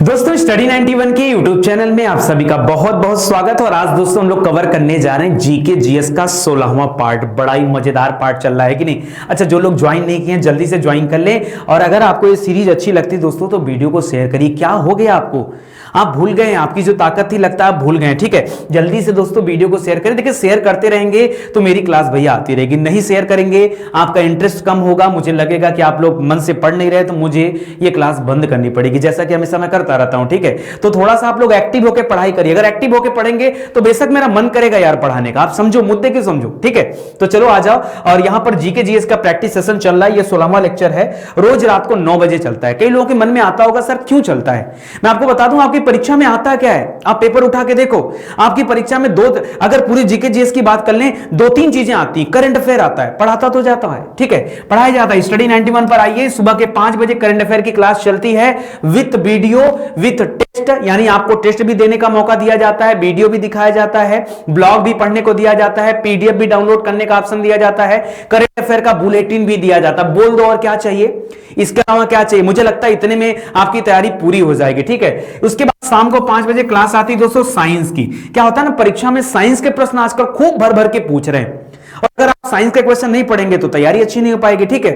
दोस्तों स्टडी 91 के YouTube channel में आप सभी का बहुत बहुत स्वागत है। और आज दोस्तों हम लोग कवर करने जा रहे हैं जीके जीएस का 16वां पार्ट। बड़ा ही मजेदार पार्ट चल रहा है कि नहीं। अच्छा, जो लोग ज्वाइन नहीं किए हैं जल्दी से ज्वाइन कर लें। और अगर आपको ये सीरीज अच्छी लगती है दोस्तों तो वीडियो को शेयर करिए। क्या हो गया आपको, आप भूल गए, आपकी जो ताकत थी लगता है आप भूल गए। ठीक है, जल्दी से दोस्तों वीडियो को शेयर करें। देखिए शेयर करते रहेंगे तो मेरी क्लास भैया आती रहेगी, नहीं शेयर करेंगे आपका इंटरेस्ट कम होगा, मुझे लगेगा कि आप लोग मन से पढ़ नहीं रहे तो मुझे ये क्लास बंद करनी पड़ेगी, जैसा कि हमेशा मैं करता रहता हूं। ठीक है, तो थोड़ा सा आप लोग एक्टिव होकर पढ़ाई करिए। अगर एक्टिव होकर पढ़ेंगे तो बेशक मेरा मन करेगा यार पढ़ाने का, आप समझो मुद्दे की समझो। ठीक है, तो चलो आ जाओ। और यहां पर जीके जीएस का प्रैक्टिस सेशन चल रहा है, ये 16वां लेक्चर है, रोज रात को 9 बजे चलता है। कई लोगों के मन में आता होगा सर क्यों चलता है, मैं आपको बता दूं आपकी परीक्षा में आता क्या है। आप पेपर उठा के देखो, आपकी परीक्षा में अगर पूरी जीके जीएस की बात कर लें 2-3 चीजें आती, करंट अफेयर आता है, पढ़ाता तो जाता है। ठीक है, पढ़ाया जाता है। स्टडी 91 पर आइए, सुबह के 5 बजे करंट अफेयर की क्लास चलती है विथ वीडियो विथ टेस्ट, यानी आपको टेस्ट भी देने का मौका दिया जाता है, वीडियो भी दिखाया जाता है, ब्लॉग भी पढ़ने को दिया जाता है, पीडीएफ भी डाउनलोड करने का ऑप्शन दिया जाता है, करंट अफेयर का बुलेटिन भी दिया जाता है। बोल दो और क्या चाहिए, इसके अलावा क्या चाहिए। मुझे लगता है इतने में आपकी तैयारी पूरी हो जाएगी। ठीक है, उसके बाद शाम को 5 बजे क्लास आती है दोस्तों साइंस की। क्या होता है ना, परीक्षा में साइंस के प्रश्न आजकल खूब भर भर के पूछ रहे हैं, और अगर आप साइंस के क्वेश्चन नहीं पढ़ेंगे तो तैयारी अच्छी नहीं हो पाएगी। ठीक है,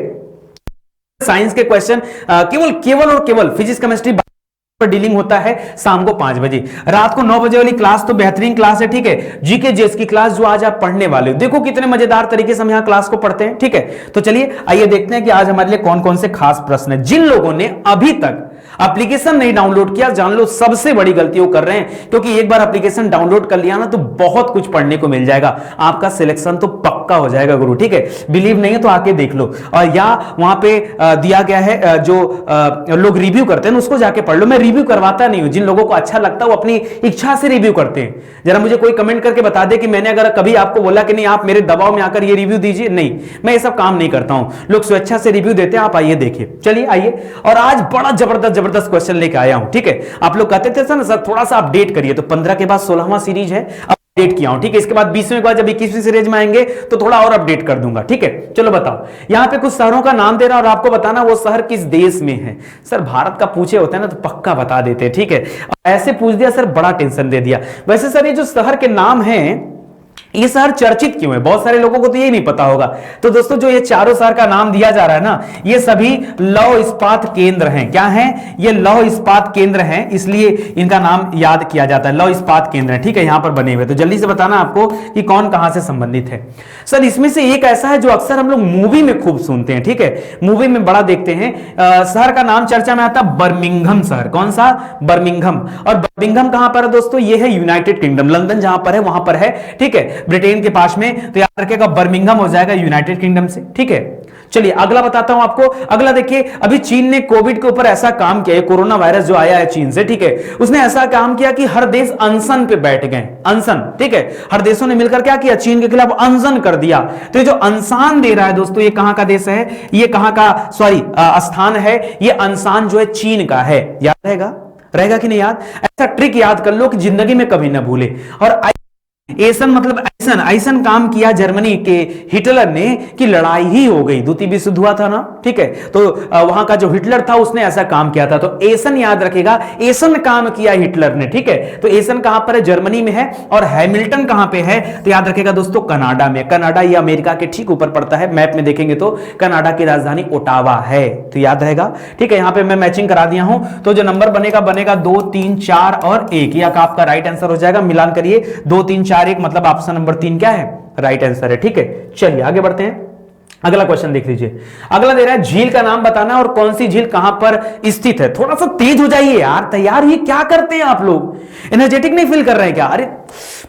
साइंस के क्वेश्चन केवल फिजिक्स केमिस्ट्री पर डीलिंग होता है शाम को 5 बजे। रात को 9 बजे वाली क्लास तो बेहतरीन क्लास है। ठीक है, जीके जीएस की क्लास जो आज आप पढ़ने वाले हो, देखो कितने मजेदार तरीके से हम यहां क्लास को पढ़ते हैं। ठीक है, तो चलिए आइए देखते हैं कि आज हमारे लिए कौन कौन से खास प्रश्न है। जिन लोगों ने अभी तक एप्लीकेशन नहीं डाउनलोड किया, जान लो सबसे बड़ी गलती वो कर रहे हैं, क्योंकि एक बार एप्लीकेशन डाउनलोड कर लिया ना तो बहुत कुछ पढ़ने को मिल जाएगा, आपका सिलेक्शन तो पक्का हो जाएगा गुरु। ठीक है, बिलीव नहीं है तो आके देख लो, और या वहां पे दिया गया है जो लोग रिव्यू करते हैं उसको जाके पढ़ लो। मैं रिव्यू करवाता नहीं हूं, जिन लोगों को अच्छा लगता है वो अपनी इच्छा से रिव्यू करते हैं। जरा मुझे कोई कमेंट करके बता दे कि मैंने अगर कभी आपको बोला कि नहीं आप मेरे दबाव में आकर ये रिव्यू दीजिए, नहीं, मैं ये सब काम नहीं करता हूं। लोग स्वेच्छा से रिव्यू देते हैं, आप आइए देखिए। चलिए आइए, और आज बड़ा जबरदस्त क्वेश्चन लेके आया हूं। ठीक है, आप लोग कहते थे सर थोड़ा सा अपडेट करिए, तो 15 के बाद 16वां सीरीज है, अपडेट किया हूं। ठीक है, इसके बाद 20वें के बाद जब 21वीं सीरीज में आएंगे तो थोड़ा और अपडेट कर दूंगा। ठीक है, चलो बताओ, यहां पे कुछ शहरों का नाम दे रहा और आपको बताना वो शहर किस देश में है। सर भारत का पूछे होते हैं ना तो पक्का बता देते हैं। ठीक है, ऐसे पूछ दिया सर बड़ा टेंशन दे दिया। वैसे सर ये जो शहर के नाम है ये शहर चर्चित क्यों है, बहुत सारे लोगों को तो यही नहीं पता होगा। तो दोस्तों जो ये चारों शहर का नाम दिया जा रहा है ना, ये सभी लौह इस्पात केंद्र हैं। क्या हैं ये, लौह इस्पात केंद्र हैं, इसलिए इनका नाम याद किया जाता है, लौह इस्पात केंद्र है। ठीक है, यहां पर बने हुए, तो जल्दी से बताना आपको कि कौन कहां से संबंधित है। सर इसमें से एक ऐसा है जो अक्सर हम लोग मूवी में खूब सुनते हैं। ठीक है, मूवी में बड़ा देखते हैं, शहर का नाम चर्चा में आता है बर्मिंघम शहर। कौन सा, बर्मिंघम। और बर्मिंघम कहां पर है दोस्तों, ये है यूनाइटेड किंगडम, लंदन जहां पर है वहां पर है। ठीक है, ब्रिटेन के पास में, तो याद रखिएगा बर्मिंघम हो जाएगा यूनाइटेड किंगडम से। ठीक है, चलिए अगला बताता हूं आपको। अगला देखिए, अभी चीन ने कोविड के ऊपर ऐसा काम किया, कोरोना वायरस जो आया है चीन से, ठीक है, उसने ऐसा काम किया कि हर देश अनशन पे बैठ गए, अनशन। ठीक है, हर देशों ने मिलकर क्या किया, चीन के खिलाफ अनशन कर दिया। तो ये जो अनशन दे रहा है दोस्तों, ये कहां का देश है, ये कहां का स्थान है, ये अनशन जो है चीन का है। याद रहेगा कि नहीं याद। ऐसा ट्रिक याद कर लो कि जिंदगी में कभी ना भूले। और ऐसन मतलब ऐसन काम किया जर्मनी के हिटलर ने कि लड़ाई ही हो गई, द्वितीय विश्व युद्ध हुआ था ना। ठीक है, तो वहां का जो हिटलर था उसने ऐसा काम किया था, तो ऐसन याद रखेगा, ऐसन काम किया हिटलर ने। ठीक है, तो ऐसन कहां पर है, जर्मनी में है। और हैमिल्टन कहां पे है, तो याद रखेगा दोस्तों कनाडा में। कनाडा ये अमेरिका के ठीक ऊपर पड़ता है, मैप में देखेंगे तो कनाडा की राजधानी ओटावा है, तो याद रहेगा। ठीक है, यहां पे मैं मैचिंग करा दिया हूं, तो जो नंबर बनेगा 2, 3, 4 और 1, यह आपका राइट आंसर हो जाएगा। मिलान करिए 2, 3, 4, 1, मतलब ऑप्शन नंबर 3 क्या है, राइट आंसर है। ठीक है, चलिए आगे बढ़ते हैं। अगला क्वेश्चन देख लीजिए। अगला दे रहा है झील का नाम बताना और कौन सी झील कहां पर स्थित है। थोड़ा सा तेज हो जाइए यार, तैयार ये क्या करते हैं आप लोग, एनर्जेटिक नहीं फील कर रहे हैं क्या। अरे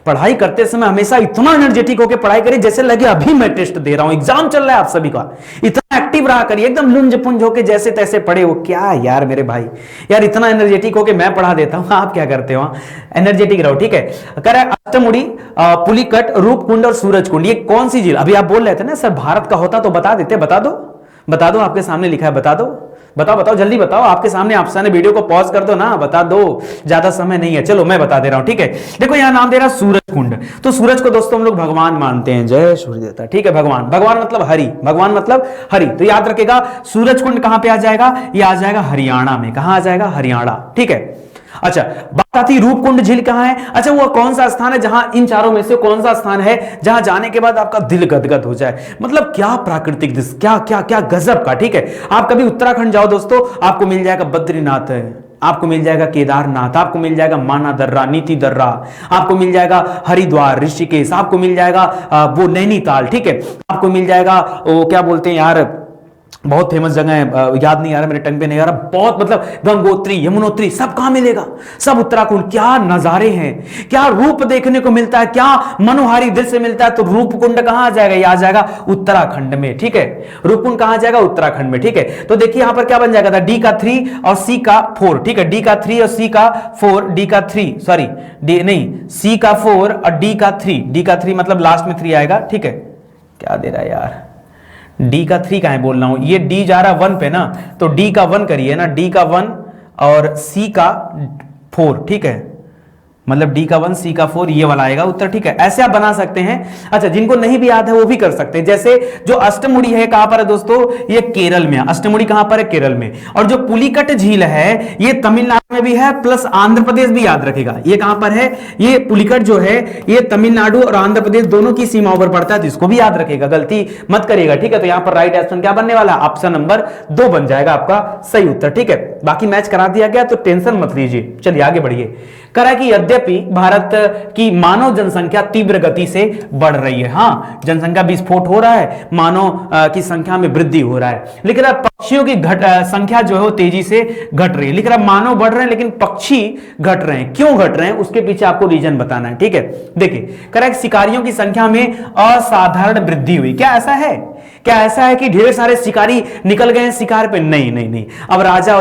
पढ़ाई करते समय हमेशा इतना एनर्जेटिक होकर पढ़ाई करिए जैसे लगे अभी मैं टेस्ट दे रहा हूं, एग्जाम चल रहा है आप सभी का। इतना एक्टिव रहा करिए, एकदम लुंज पुंज होकर जैसे तैसे पढ़े हो। क्या यार मेरे भाई, यार इतना एनर्जेटिक होकर मैं पढ़ा देता हूं, आप क्या करते हो, एनर्जेटिक रहो। ठीक है, कह रहा है अष्टमुड़ी, पुलिकट, रूपकुंड और सूरजकुंड, ये कौन सी झील। अभी आप बोल रहे थे ना सर भारत का होता तो बता देते, बता दो, आपके सामने लिखा है, बताओ जल्दी बताओ, आपके सामने ऑप्शन है, वीडियो को पॉज कर दो ना, बता दो, ज्यादा समय नहीं है। चलो मैं बता दे रहा हूं। ठीक है, देखो यहां नाम दे रहा सूरजकुंड, तो सूरज को दोस्तों हम लोग भगवान मानते हैं, जय सूर्य देवता। ठीक है, भगवान मतलब हरि, भगवान मतलब हरि, तो याद रखेगा सूरजकुंड कहां पे आ जाएगा, ये आ जाएगा हरियाणा में। कहां आ जाएगा, हरियाणा। ठीक है, अच्छा, बात आती रूपकुंड झील कहां है। अच्छा, वो कौन सा स्थान है जहां इन चारों में से कौन सा स्थान है जहां जाने के बाद आपका दिल गदगद हो जाए। मतलब क्या प्राकृतिक दृश्य, क्या क्या क्या गजब का। ठीक है, आप कभी उत्तराखंड जाओ दोस्तों, आपको मिल जाएगा बद्रीनाथ है, आपको मिल जाएगा केदारनाथ, आपको मिल जाएगा माना दर्रा, नीति दर्रा, आपको मिल जाएगा हरिद्वार, ऋषिकेश, आपको मिल जाएगा वो नैनीताल। ठीक है, आपको मिल जाएगा वो क्या बोलते हैं यार, बहुत फेमस जगह है, याद नहीं आ रहा, मेरे टंग पे नहीं आ रहा, बहुत मतलब गंगोत्री, यमुनोत्री, सब कहां मिलेगा, सब उत्तराखंड। क्या नजारे हैं, क्या रूप देखने को मिलता है, क्या मनोहारी दृश्य मिलता है। तो रूपकुंड कहां आ जाएगा, ये आ जाएगा उत्तराखंड में। ठीक है, रूपकुंड कहां आ जाएगा, उत्तराखंड में। ठीक है, तो देखिए यहां पर क्या बन जाएगा था, डी का 3 और सी का 4। ठीक है, डी का 3 और सी का 4, डी का 3 सॉरी डी नहीं, सी का 4 और डी का 3, डी का 3 मतलब लास्ट में 3 आएगा। ठीक है, क्या दे रहा है यार, डी का 3 का है बोल रहा हूं, ये डी जा रहा 1 पे ना, तो डी का 1 करिए ना, डी का 1 और सी का 4। ठीक है, मतलब डी का 1 सी का 4 ये वाला आएगा उत्तर। ठीक है, ऐसे आप बना सकते हैं। अच्छा, जिनको नहीं भी याद है वो भी कर सकते हैं। जैसे जो अष्टमुड़ी है कहां पर है दोस्तों, ये केरल में, अष्टमुड़ी कहां पर है, केरल में। और जो पुलिकट झील है ये तमिलनाडु में भी है, प्लस आंध्र प्रदेश भी, याद रखेगा ये कहां पर है, ये पुलिकट जो है ये तमिलनाडु और आंध्र प्रदेश दोनों की सीमाओं पर पड़ता है, तो इसको भी याद रखेगा, गलती मत करिएगा। ठीक है, तो यहां पर राइट ऑप्शन क्या बनने वाला, ऑप्शन नंबर 2 बन जाएगा आपका सही उत्तर। ठीक है, बाकी मैच करा दिया गया तो टेंशन मत लीजिए। चलिए आगे बढ़िए। करा कि यद्यपि भारत की मानव जनसंख्या तीव्र गति से बढ़ रही है, हाँ जनसंख्या विस्फोट हो रहा है, मानव की संख्या में वृद्धि हो रहा है, लेकिन अब पक्षियों की संख्या जो है वो तेजी से घट रही है। लेकिन अब मानव बढ़ रहे हैं लेकिन पक्षी घट रहे हैं। क्यों घट रहे हैं उसके पीछे आपको रीजन बताना है। ठीक है, देखिए करेक्ट, शिकारियों की संख्या में असाधारण वृद्धि हुई। क्या ऐसा है, क्या ऐसा है कि ढेर सारे शिकारी निकल गए हैं शिकार पे? नहीं नहीं नहीं, अब राजा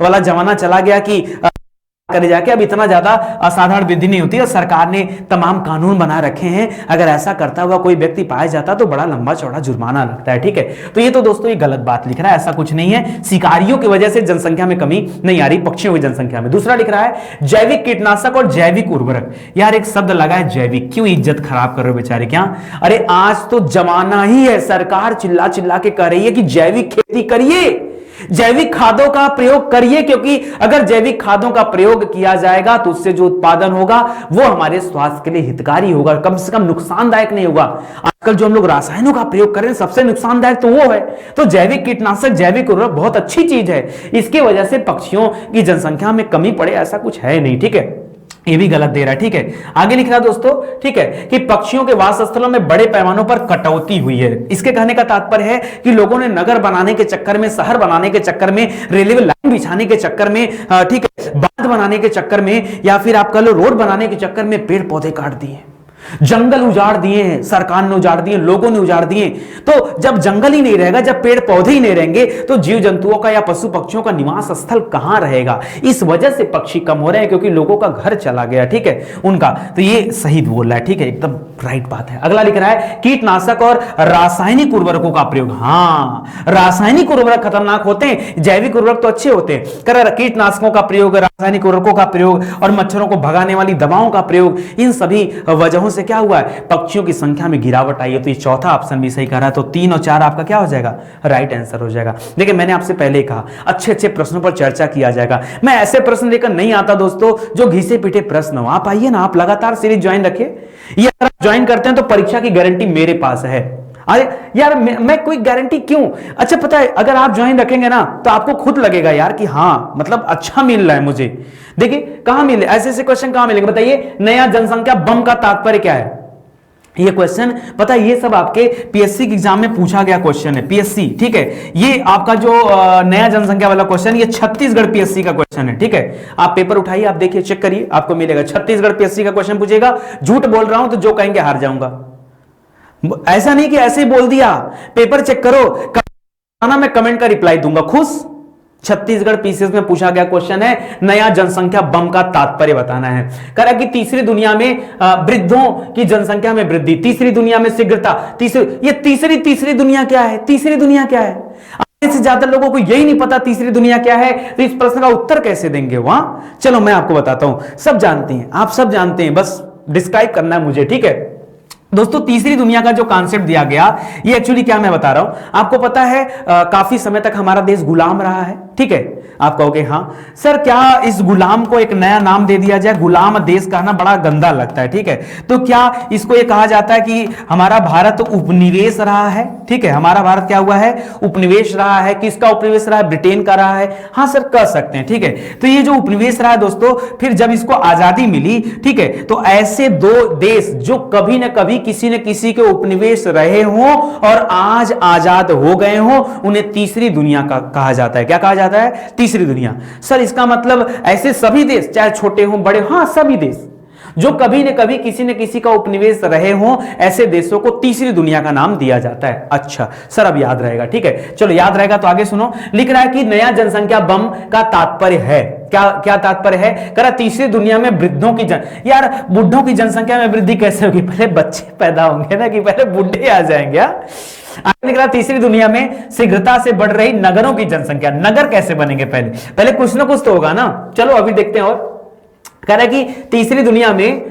वाला जमाना चला गया कि करे जाके अब इतना ज्यादा असाधारण वृद्धि नहीं होती, और सरकार ने तमाम कानून बना रखे हैं, अगर ऐसा करता हुआ कोई व्यक्ति पाया जाता तो बड़ा लंबा चौड़ा जुर्माना लगता है। ठीक है, तो ये तो दोस्तों ये गलत बात लिख रहा है, ऐसा कुछ नहीं है, शिकारियों की वजह से जनसंख्या में कमी नहीं आ रही, पक्षियों की जनसंख्या में। दूसरा लिख रहा है जैविक कीटनाशक और जैविक उर्वरक। यार एक शब्द लगा है जैविक, क्यों इज्जत खराब कर रहे हो बेचारे, क्या? अरे आज तो जमाना ही है, सरकार चिल्ला चिल्ला के कह रही है कि जैविक खेती करिए, जैविक खादों का प्रयोग करिए, क्योंकि अगर जैविक खादों का प्रयोग किया जाएगा तो उससे जो उत्पादन होगा वो हमारे स्वास्थ्य के लिए हितकारी होगा, कम से कम नुकसानदायक नहीं होगा। आजकल जो हम लोग रासायनों का प्रयोग कर रहे हैं सबसे नुकसानदायक तो वो है। तो जैविक कीटनाशक, जैविक उर्वरक बहुत अच्छी चीज है, इसकी वजह से पक्षियों की जनसंख्या में कमी पड़े ऐसा कुछ है नहीं। ठीक है, ये भी गलत दे रहा है। ठीक है, आगे लिख रहा है दोस्तों, ठीक है, कि पक्षियों के वास स्थलों में बड़े पैमानों पर कटौती हुई है। इसके कहने का तात्पर्य है कि लोगों ने नगर बनाने के चक्कर में, शहर बनाने के चक्कर में, रेलवे लाइन बिछाने के चक्कर में, ठीक है, बांध बनाने के चक्कर में, या फिर आप कह लो रोड बनाने के चक्कर में पेड़ पौधे काट दिए, जंगल उजाड़ दिए हैं, सरकार ने उजाड़ दिए, लोगों ने उजाड़ दिए। तो जब जंगल ही नहीं रहेगा, जब पेड़ पौधे ही नहीं रहेंगे, तो जीव जंतुओं का या पशु पक्षियों का निवास स्थल कहां रहेगा? इस वजह से पक्षी कम हो रहे हैं, क्योंकि लोगों का घर चला गया। ठीक है, उनका, तो ये सही बोल रहा है। ठीक है, एकदम राइट बात है। अगला लिख रहा है कीटनाशक और रासायनिक उर्वरकों का प्रयोग। हाँ, रासायनिक उर्वरक खतरनाक होते हैं, जैविक उर्वरक तो अच्छे होते हैं। कर कीटनाशकों का प्रयोग, रासायनिक उर्वरकों का प्रयोग और मच्छरों को भगाने वाली दवाओं का प्रयोग, इन सभी वजहों से क्या हुआ है, पक्षियों की संख्या में गिरावट आई है। तो ये चौथा ऑप्शन भी सही कह रहा है, तो 3 और 4 आपका क्या हो जाएगा, राइट आंसर हो जाएगा। देखिए मैंने आपसे पहले ही कहा अच्छे अच्छे प्रश्नों पर चर्चा किया जाएगा। मैं ऐसे प्रश्न लेकर नहीं आता दोस्तों जो घिसे पीटे प्रश्न हो। आप आइए ना, आप लगातार सीरीज ज्वाइन रखिए, ये अगर आप ज्वाइन करते हैं तो परीक्षा की गारंटी मेरे पास है। अरे यार मैं कोई गारंटी क्यों, अच्छा पता है अगर आप ज्वाइन रखेंगे ना तो आपको खुद लगेगा यार कि हाँ मतलब अच्छा मिल रहा है मुझे। देखिए कहां मिले ऐसे ऐसे क्वेश्चन, कहां मिलेंगे बताइए। नया जनसंख्या बम का तात्पर्य क्या है, ये क्वेश्चन पता है, ये सब आपके पीएससी के एग्जाम में पूछा गया क्वेश्चन है, पीएससी। ठीक है, ये आपका जो नया जनसंख्या वाला क्वेश्चन, ये छत्तीसगढ़ पीएससी का क्वेश्चन है। ठीक है, आप पेपर उठाइए, आप देखिए, चेक करिए, आपको मिलेगा। छत्तीसगढ़ पीएससी का क्वेश्चन पूछेगा। झूठ बोल रहा हूं तो जो कहेंगे हार जाऊंगा, ऐसा नहीं कि ऐसे ही बोल दिया, पेपर चेक करो, मैं कमेंट का रिप्लाई दूंगा। खुश, छत्तीसगढ़ पीसीएस में पूछा गया क्वेश्चन है, नया जनसंख्या बम का तात्पर्य बताना है। करा कि तीसरी दुनिया में वृद्धों की जनसंख्या में वृद्धि, तीसरी दुनिया में शीघ्रता, ये तीसरी दुनिया क्या है, तीसरी दुनिया क्या है? आधे से ज्यादा लोगों को यही नहीं पता तीसरी दुनिया क्या है, तो इस प्रश्न का उत्तर कैसे देंगे वहां? चलो मैं आपको बताता हूं, सब जानते हैं, आप सब जानते हैं, बस डिस्क्राइब करना है मुझे। ठीक है दोस्तों, तीसरी दुनिया का जो कॉन्सेप्ट दिया गया, ये एक्चुअली क्या मैं बता रहा हूं, आपको पता है काफी समय तक हमारा देश गुलाम रहा है। ठीक है, आप कहोगे हाँ सर, क्या इस गुलाम को एक नया नाम दे दिया जाए? गुलाम देश कहना बड़ा गंदा लगता है, ठीक है, तो क्या इसको ये कहा जाता है कि हमारा भारत उपनिवेश रहा है? ठीक है, हमारा भारत क्या हुआ है? उपनिवेश रहा है। किसका उपनिवेश रहा है? ब्रिटेन का रहा है। हाँ सर, कह सकते हैं, ठीक है। तो ये जो उपनिवेश रहा है दोस्तों, फिर जब इसको आजादी मिली, ठीक है, तो ऐसे दो देश जो कभी ना कभी किसी न किसी के उपनिवेश रहे हों और आज आजाद हो गए हों, उन्हें तीसरी दुनिया का कहा जाता है। क्या कहा जाता है? तीसरी दुनिया। सर इसका मतलब ऐसे सभी देश, चाहे छोटे हों बड़े, हाँ सभी देश जो कभी न कभी किसी न किसी का उपनिवेश रहे हों, ऐसे देशों को तीसरी दुनिया का नाम दिया जाता है। अच्छा सर, अब याद रहेगा, ठीक है, चलो याद रहेगा तो आगे सुनो। लिख रहा है कि नया जनसंख्या बम का तात्पर्य है क्या? क्या तात्पर्य है? कह रहा तीसरी दुनिया में वृद्धों की यार बुढ़ों की जनसंख्या में वृद्धि कैसे होगी? पहले बच्चे पैदा होंगे ना, कि पहले बुढ़े आ जाएंगे? आगे निकला तीसरी दुनिया में शीघ्रता से बढ़ रही नगरों की जनसंख्या। नगर कैसे बनेंगे? पहले कुछ ना कुछ तो होगा ना। चलो अभी देखते हैं। और कह रहा है कि तीसरी दुनिया में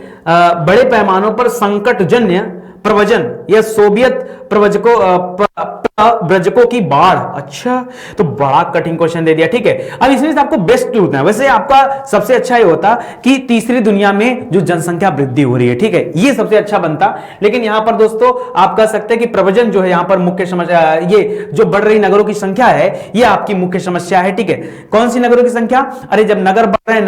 बड़े पैमानों पर संकटजन्य प्रवचन या सोवियत प्रव्रजकों की बाढ़। अच्छा, तो बड़ा कठिन क्वेश्चन दे दिया, ठीक है। अब इसमें से आपको बेस्ट ढूंढना है। वैसे आपका सबसे अच्छा ये होता कि तीसरी दुनिया में जो जनसंख्या वृद्धि हो रही है, ठीक है, ये सबसे अच्छा बनता। लेकिन यहां पर दोस्तों आप कह सकते हैं कि प्रवचन जो है यहां पर मुख्य समस्या, ये जो बढ़ रही नगरों की संख्या है, ये आपकी मुख्य समस्या है, ठीक है। कौन सी नगरों की संख्या? अरे जब नगर बढ़ रहे हैं,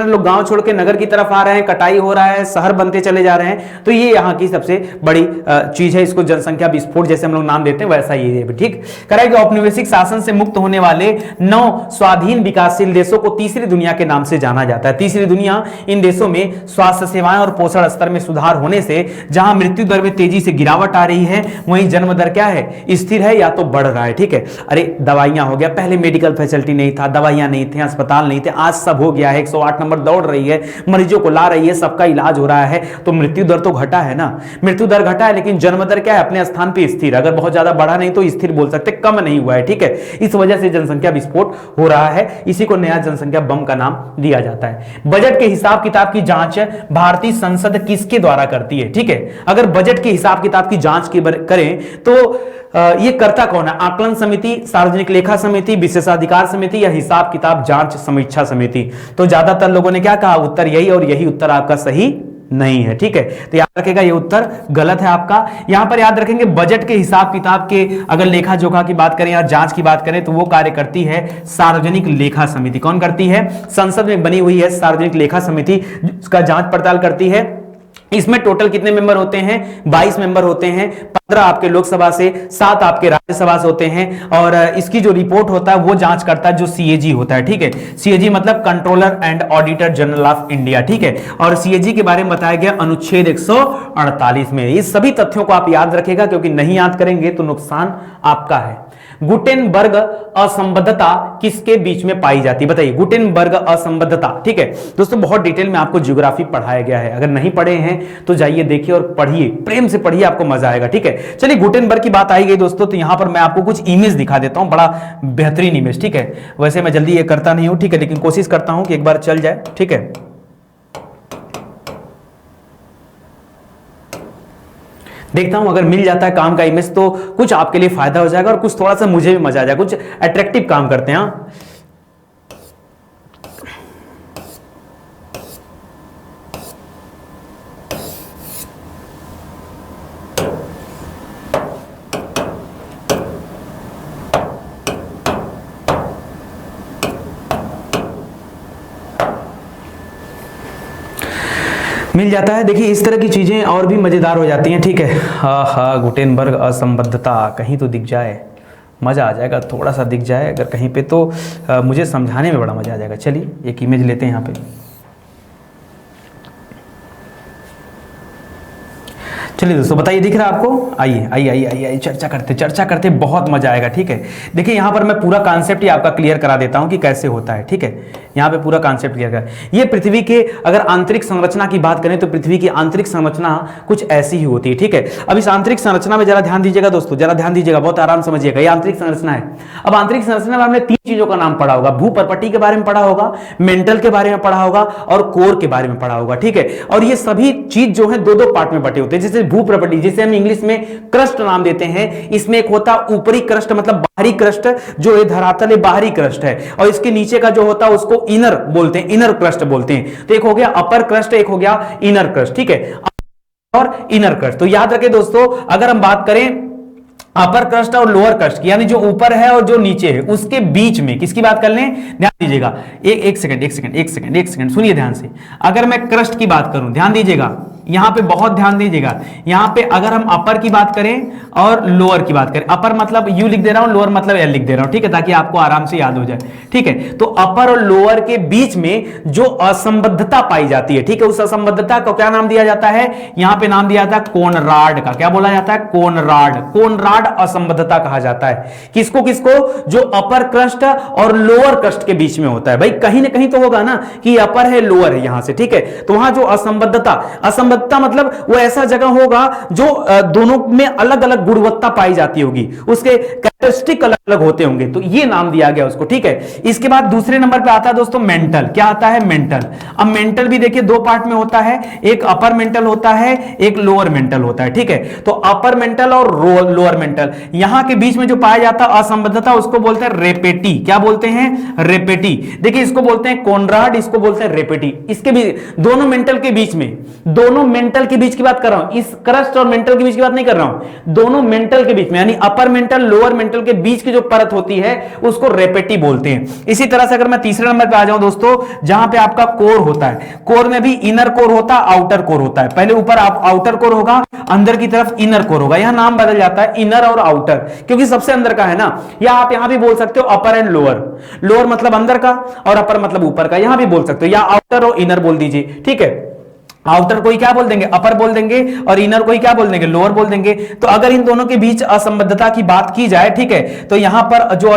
लोग गांव छोड़ के नगर की तरफ आ रहे हैं, कटाई हो रहा है, शहर बनते चले जा रहे हैं, तो ये यहां की सबसे बड़ी चीज है। इसको जनसंख्या विस्फोट जैसे हम लोग नाम देते हैं, वैसा ये है, ठीक। करेगा औपनिवेशिक शासन से मुक्त होने वाले 9 स्वाधीन विकासशील देशों को तीसरी दुनिया के नाम से जाना जाता है। तीसरी दुनिया इन देशों में स्वास्थ्य सेवाएं और पोषण स्तर में सुधार होने से जहां मृत्यु दर में तेजी से गिरावट आ रही है, वहीं जन्म दर क्या है? स्थिर है या तो बढ़ रहा है, ठीक है। अरे दवाइयां हो गया, पहले मेडिकल फैसिलिटी नहीं था, दवाइयां नहीं थे, अस्पताल नहीं थे, आज सब हो गया है। 108 नंबर दौड़ रही है, मरीजों को ला रही है, सबका इलाज हो रहा है, तो मृत्यु दर तो घटा है ना। मृत्यु दर घटा है, लेकिन जन्म दर क्या है? अपने स्थान पे स्थिर। अगर बहुत ज्यादा बढ़ा नहीं तो स्थिर बोल सकते, कम नहीं हुआ है, ठीक है। इस वजह से जनसंख्या विस्फोट हो रहा है, इसी को नया जनसंख्या बम का नाम दिया जाता है। बजट के हिसाब किताब की जांच भारतीय संसद किसके द्वारा करती है? ठीक है, अगर बजट के हिसाब किताब की जांच करें तो ये करता कौन है? आकलन समिति, सार्वजनिक लेखा समिति, विशेषाधिकार समिति या हिसाब किताब जांच समीक्षा समिति? तो ज्यादातर लोगों ने क्या कहा? उत्तर यही, और यही उत्तर आपका सही नहीं है, ठीक है। तो याद रखेगा ये उत्तर गलत है आपका। यहां पर याद रखेंगे बजट के हिसाब किताब के अगर लेखा जोखा की बात करें या जांच की बात करें तो वो कार्य करती है सार्वजनिक लेखा समिति। कौन करती है? संसद में बनी हुई है सार्वजनिक लेखा समिति, उसका जांच पड़ताल करती है। इसमें टोटल कितने मेंबर होते हैं? 22 मेंबर होते हैं। 15 आपके लोकसभा से, 7 आपके राज्यसभा से होते हैं। और इसकी जो रिपोर्ट होता है वो जांच करता है जो सीएजी होता है, ठीक है। सीएजी मतलब controller and auditor general of India, ठीक है। और सीएजी के बारे में बताया गया अनुच्छेद 148 में। ये सभी तथ्यों को आप याद रखेगा, क्योंकि नहीं याद करेंगे तो नुकसान आपका है। गुटेनबर्ग असंबद्धता किसके बीच में पाई जाती है? बताइए, गुटेनबर्ग असंबद्धता, ठीक है दोस्तों। बहुत डिटेल में आपको ज्योग्राफी पढ़ाया गया है, अगर नहीं पढ़े हैं तो जाइए देखिए और पढ़िए, प्रेम से पढ़िए, आपको मजा आएगा, ठीक है। चलिए गुटेनबर्ग की बात आई गई दोस्तों, तो यहां पर मैं आपको कुछ इमेज दिखा देता हूं, बड़ा बेहतरीन इमेज, ठीक है। वैसे मैं जल्दी ये करता नहीं हूं, ठीक है, लेकिन कोशिश करता हूं कि एक बार चल जाए, ठीक है। देखता हूं अगर मिल जाता है काम का इमेज तो कुछ आपके लिए फायदा हो जाएगा और कुछ थोड़ा सा मुझे भी मजा आ जाएगा। कुछ अट्रैक्टिव काम करते हैं। मिल जाता है। देखिए इस तरह की चीजें और भी मजेदार हो जाती हैं, ठीक है। हाँ, गुटेनबर्ग असंबद्धता कहीं तो दिख जाए, मजा आ जाएगा। थोड़ा सा दिख जाए अगर कहीं पे तो मुझे समझाने में बड़ा मजा आ जाएगा। चलिए एक इमेज लेते हैं यहाँ पे। चलिए दोस्तों बताइए, दिख रहा है आपको? आइए आइए आइए आइए चर्चा करते बहुत मजा आएगा, ठीक है। देखिए यहाँ पर मैं पूरा कॉन्सेप्ट ही आपका क्लियर करा देता हूँ कि कैसे होता है, ठीक है। यहाँ पे पूरा कॉन्सेप्ट किया गया। ये पृथ्वी के अगर आंतरिक संरचना की बात करें तो पृथ्वी की आंतरिक संरचना कुछ ऐसी ही होती है, ठीक है। अब इस आंतरिक संरचना में जरा ध्यान दीजिएगा दोस्तों, जरा ध्यान दीजिएगा, बहुत आराम समझिएगा। ये आंतरिक संरचना है। अब आंतरिक संरचना में हमने 3 चीजों का नाम पढ़ा होगा, भू प्रॉपर्टी के बारे में पढ़ा होगा, मेंटल के बारे में पढ़ा होगा और कोर के बारे में पढ़ा होगा, ठीक है। और ये सभी चीज जो है 2-2 पार्ट में बटे होते हैं। जैसे भू प्रॉपर्टी, जिसे हम इंग्लिश में क्रस्ट नाम देते हैं, इसमें एक होता ऊपरी क्रस्ट मतलब बाहरी क्रस्ट, जो ये धरातल है बाहरी क्रस्ट है, और इसके नीचे का जो होता है उसको इनर बोलते हैं, इनर क्रस्ट बोलते हैं। तो एक हो गया अपर क्रस्ट, एक हो गया इनर क्रस्ट, ठीक है, और इनर क्रस्ट। तो याद रखें दोस्तों, अगर हम बात करें अपर क्रस्ट और लोअर क्रस्ट की, यानी जो ऊपर है और जो नीचे है, उसके बीच में किसकी बात कर लें, ध्यान दीजिएगा। एक सेकंड सुनिए ध्यान से। अगर मैं क्रस्ट की बात करूं, ध्यान दीजिएगा, यहां पे बहुत ध्यान दीजिएगा। यहां पे अगर हम अपर की बात करें और लोअर की बात करें, अपर मतलब यू लिख दे रहा हूं, लोअर मतलब एल लिख दे रहा हूं, ठीक है, ताकि आपको आराम से याद हो जाए, ठीक है। तो अपर और लोअर के बीच में जो असंबद्धता पाई जाती है, ठीक है, उस असंबद्धता को क्या नाम दिया जाता है, यहां पे नाम दिया जाता है कोनराड का। क्या बोला जाता है, कोनराड। कोनराड असंबद्धता कहा जाता है। किसको किसको, जो अपर क्रस्ट और लोअर क्रस्ट के बीच में होता है। भाई कहीं ना कहीं तो होगा ना कि अपर है लोअर है यहां से, ठीक है। तो वहां जो असंबद्धता मतलब वो ऐसा जगह होगा जो दोनों में अलग अलग गुणवत्ता पाई जाती होगी, उसके कैरेक्टरिस्टिक अलग अलग होते होंगे, तो ये नाम दिया गया उसको, ठीक है। इसके बाद दूसरे नंबर पे आता है दोस्तों मेंटल। क्या आता है, मेंटल। अब मेंटल भी देखिए 2 पार्ट में होता है, एक अपर मेंटल होता है, एक लोअर मेंटल होता है, ठीक है। तो अपर मेंटल और लोअर मेंटल, यहां के बीच में जो पाया जाता है असंबद्धता, उसको बोलते हैं रेपेटी। क्या बोलते हैं, रेपेटी। देखिए इसको बोलते हैं कोनराड, इसको बोलते हैं रेपेटी। इसके भी दोनों मेंटल के बीच में, दोनों मेंटल के बीच की बात कर रहा हूं, इस क्रस्ट और मेंटल के बीच की बात नहीं कर रहा हूं, दोनों मेंटल के बीच में, यानी अपर मेंटल लोअर मेंटल के बीच की जो परत होती है उसको रेपेटी बोलते हैं। इसी तरह से अगर मैं तीसरे नंबर पे आ जाऊं दोस्तों, जहां पे आपका कोर होता है, कोर में भी इनर कोर होता है, आउटर कोर होता है। पहले ऊपर आउटर कोर होगा, अंदर की तरफ इनर कोर होगा। यहां नाम बदल जाता है इनर और आउटर, क्योंकि सबसे अंदर का है ना। या आप यहां भी बोल सकते हो अपर एंड लोअर, लोअर मतलब अंदर का और अपर मतलब ऊपर का, यहां भी बोल सकते हो, या आउटर और इनर बोल दीजिए, ठीक है। आउटर को ही क्या बोल देंगे, अपर बोल देंगे, और इनर को ही क्या बोल देंगे, लोअर बोल देंगे। तो अगर इन दोनों के बीच असंबद्धता की बात की जाए, ठीक है, तो यहां पर जो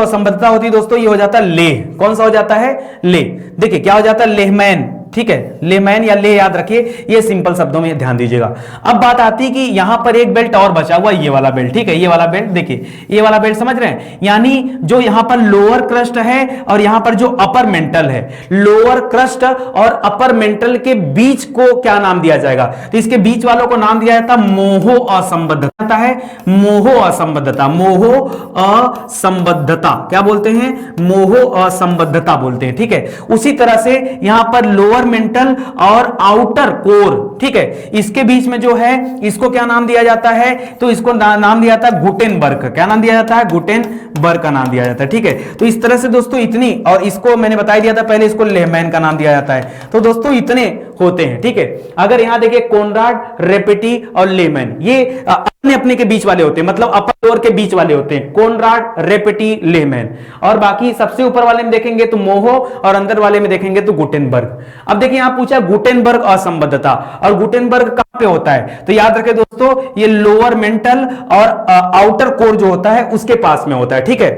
असंबद्धता होती है दोस्तों, ये हो जाता है लेह। कौन सा हो जाता है, लेह। देखिए क्या हो जाता है, लेहमैन, ठीक है, लेमैन या ले, याद रखिए, ये सिंपल शब्दों में ध्यान दीजिएगा। अब बात आती है कि यहां पर एक बेल्ट और बचा हुआ, ये वाला बेल्ट, ठीक है, ये वाला बेल्ट, देखिए ये वाला बेल्ट समझ रहे हैं, यानी जो यहां पर लोअर क्रस्ट है और यहां पर जो अपर मेंटल है, लोअर क्रस्ट और अपर मेंटल के बीच को क्या नाम दिया जाएगा, तो इसके बीच वालों को नाम दिया जाता है मोहो असंबद्धता है, मोहो असंबद्धता, मोहो असंबद्धता, क्या बोलते हैं, मोहो असंबद्धता बोलते हैं, ठीक है। उसी तरह से यहां पर लोअर मेंटल और आउटर कोर, ठीक है, इसके बीच में जो है इसको क्या नाम दिया जाता है, तो इसको नाम दिया जाता है गुटेनबर्ग। क्या नाम दिया जाता है, गुटेनबर्ग का नाम दिया जाता है, ठीक है। तो इस तरह से दोस्तों इतनी, और इसको मैंने बता दिया था पहले, इसको लेहमैन का नाम दिया जाता है। तो दोस्तों इतने होते हैं, ठीक है। अगर यहां देखिए कोनराड, रेपेटी और लेमैन, ये अपने अपने के बीच वाले होते हैं, मतलब अपर लोअर के बीच वाले होते हैं, कोनराड, रेपेटी, लेमैन। और बाकी सबसे ऊपर वाले में देखेंगे तो मोहो, और अंदर वाले में देखेंगे तो गुटेनबर्ग। अब देखिए यहां पूछा गुटेनबर्ग असंबद्धता, और गुटेनबर्ग कहां पे होता है, तो याद रखें दोस्तों, ये लोअर मेंटल और आउटर कोर जो होता है उसके पास में होता है, ठीक है।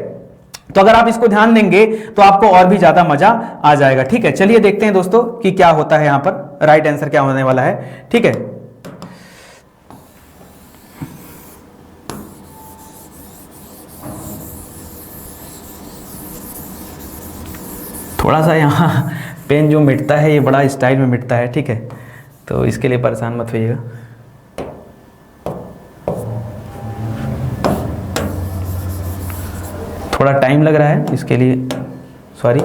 तो अगर आप इसको ध्यान देंगे तो आपको और भी ज्यादा मजा आ जाएगा, ठीक है। चलिए देखते हैं दोस्तों कि क्या होता है यहां पर, राइट आंसर क्या होने वाला है, ठीक है। थोड़ा सा यहाँ पेन जो मिटता है ये बड़ा स्टाइल में मिटता है, ठीक है, तो इसके लिए परेशान मत होइएगा। थोड़ा टाइम लग रहा है इसके लिए, सॉरी।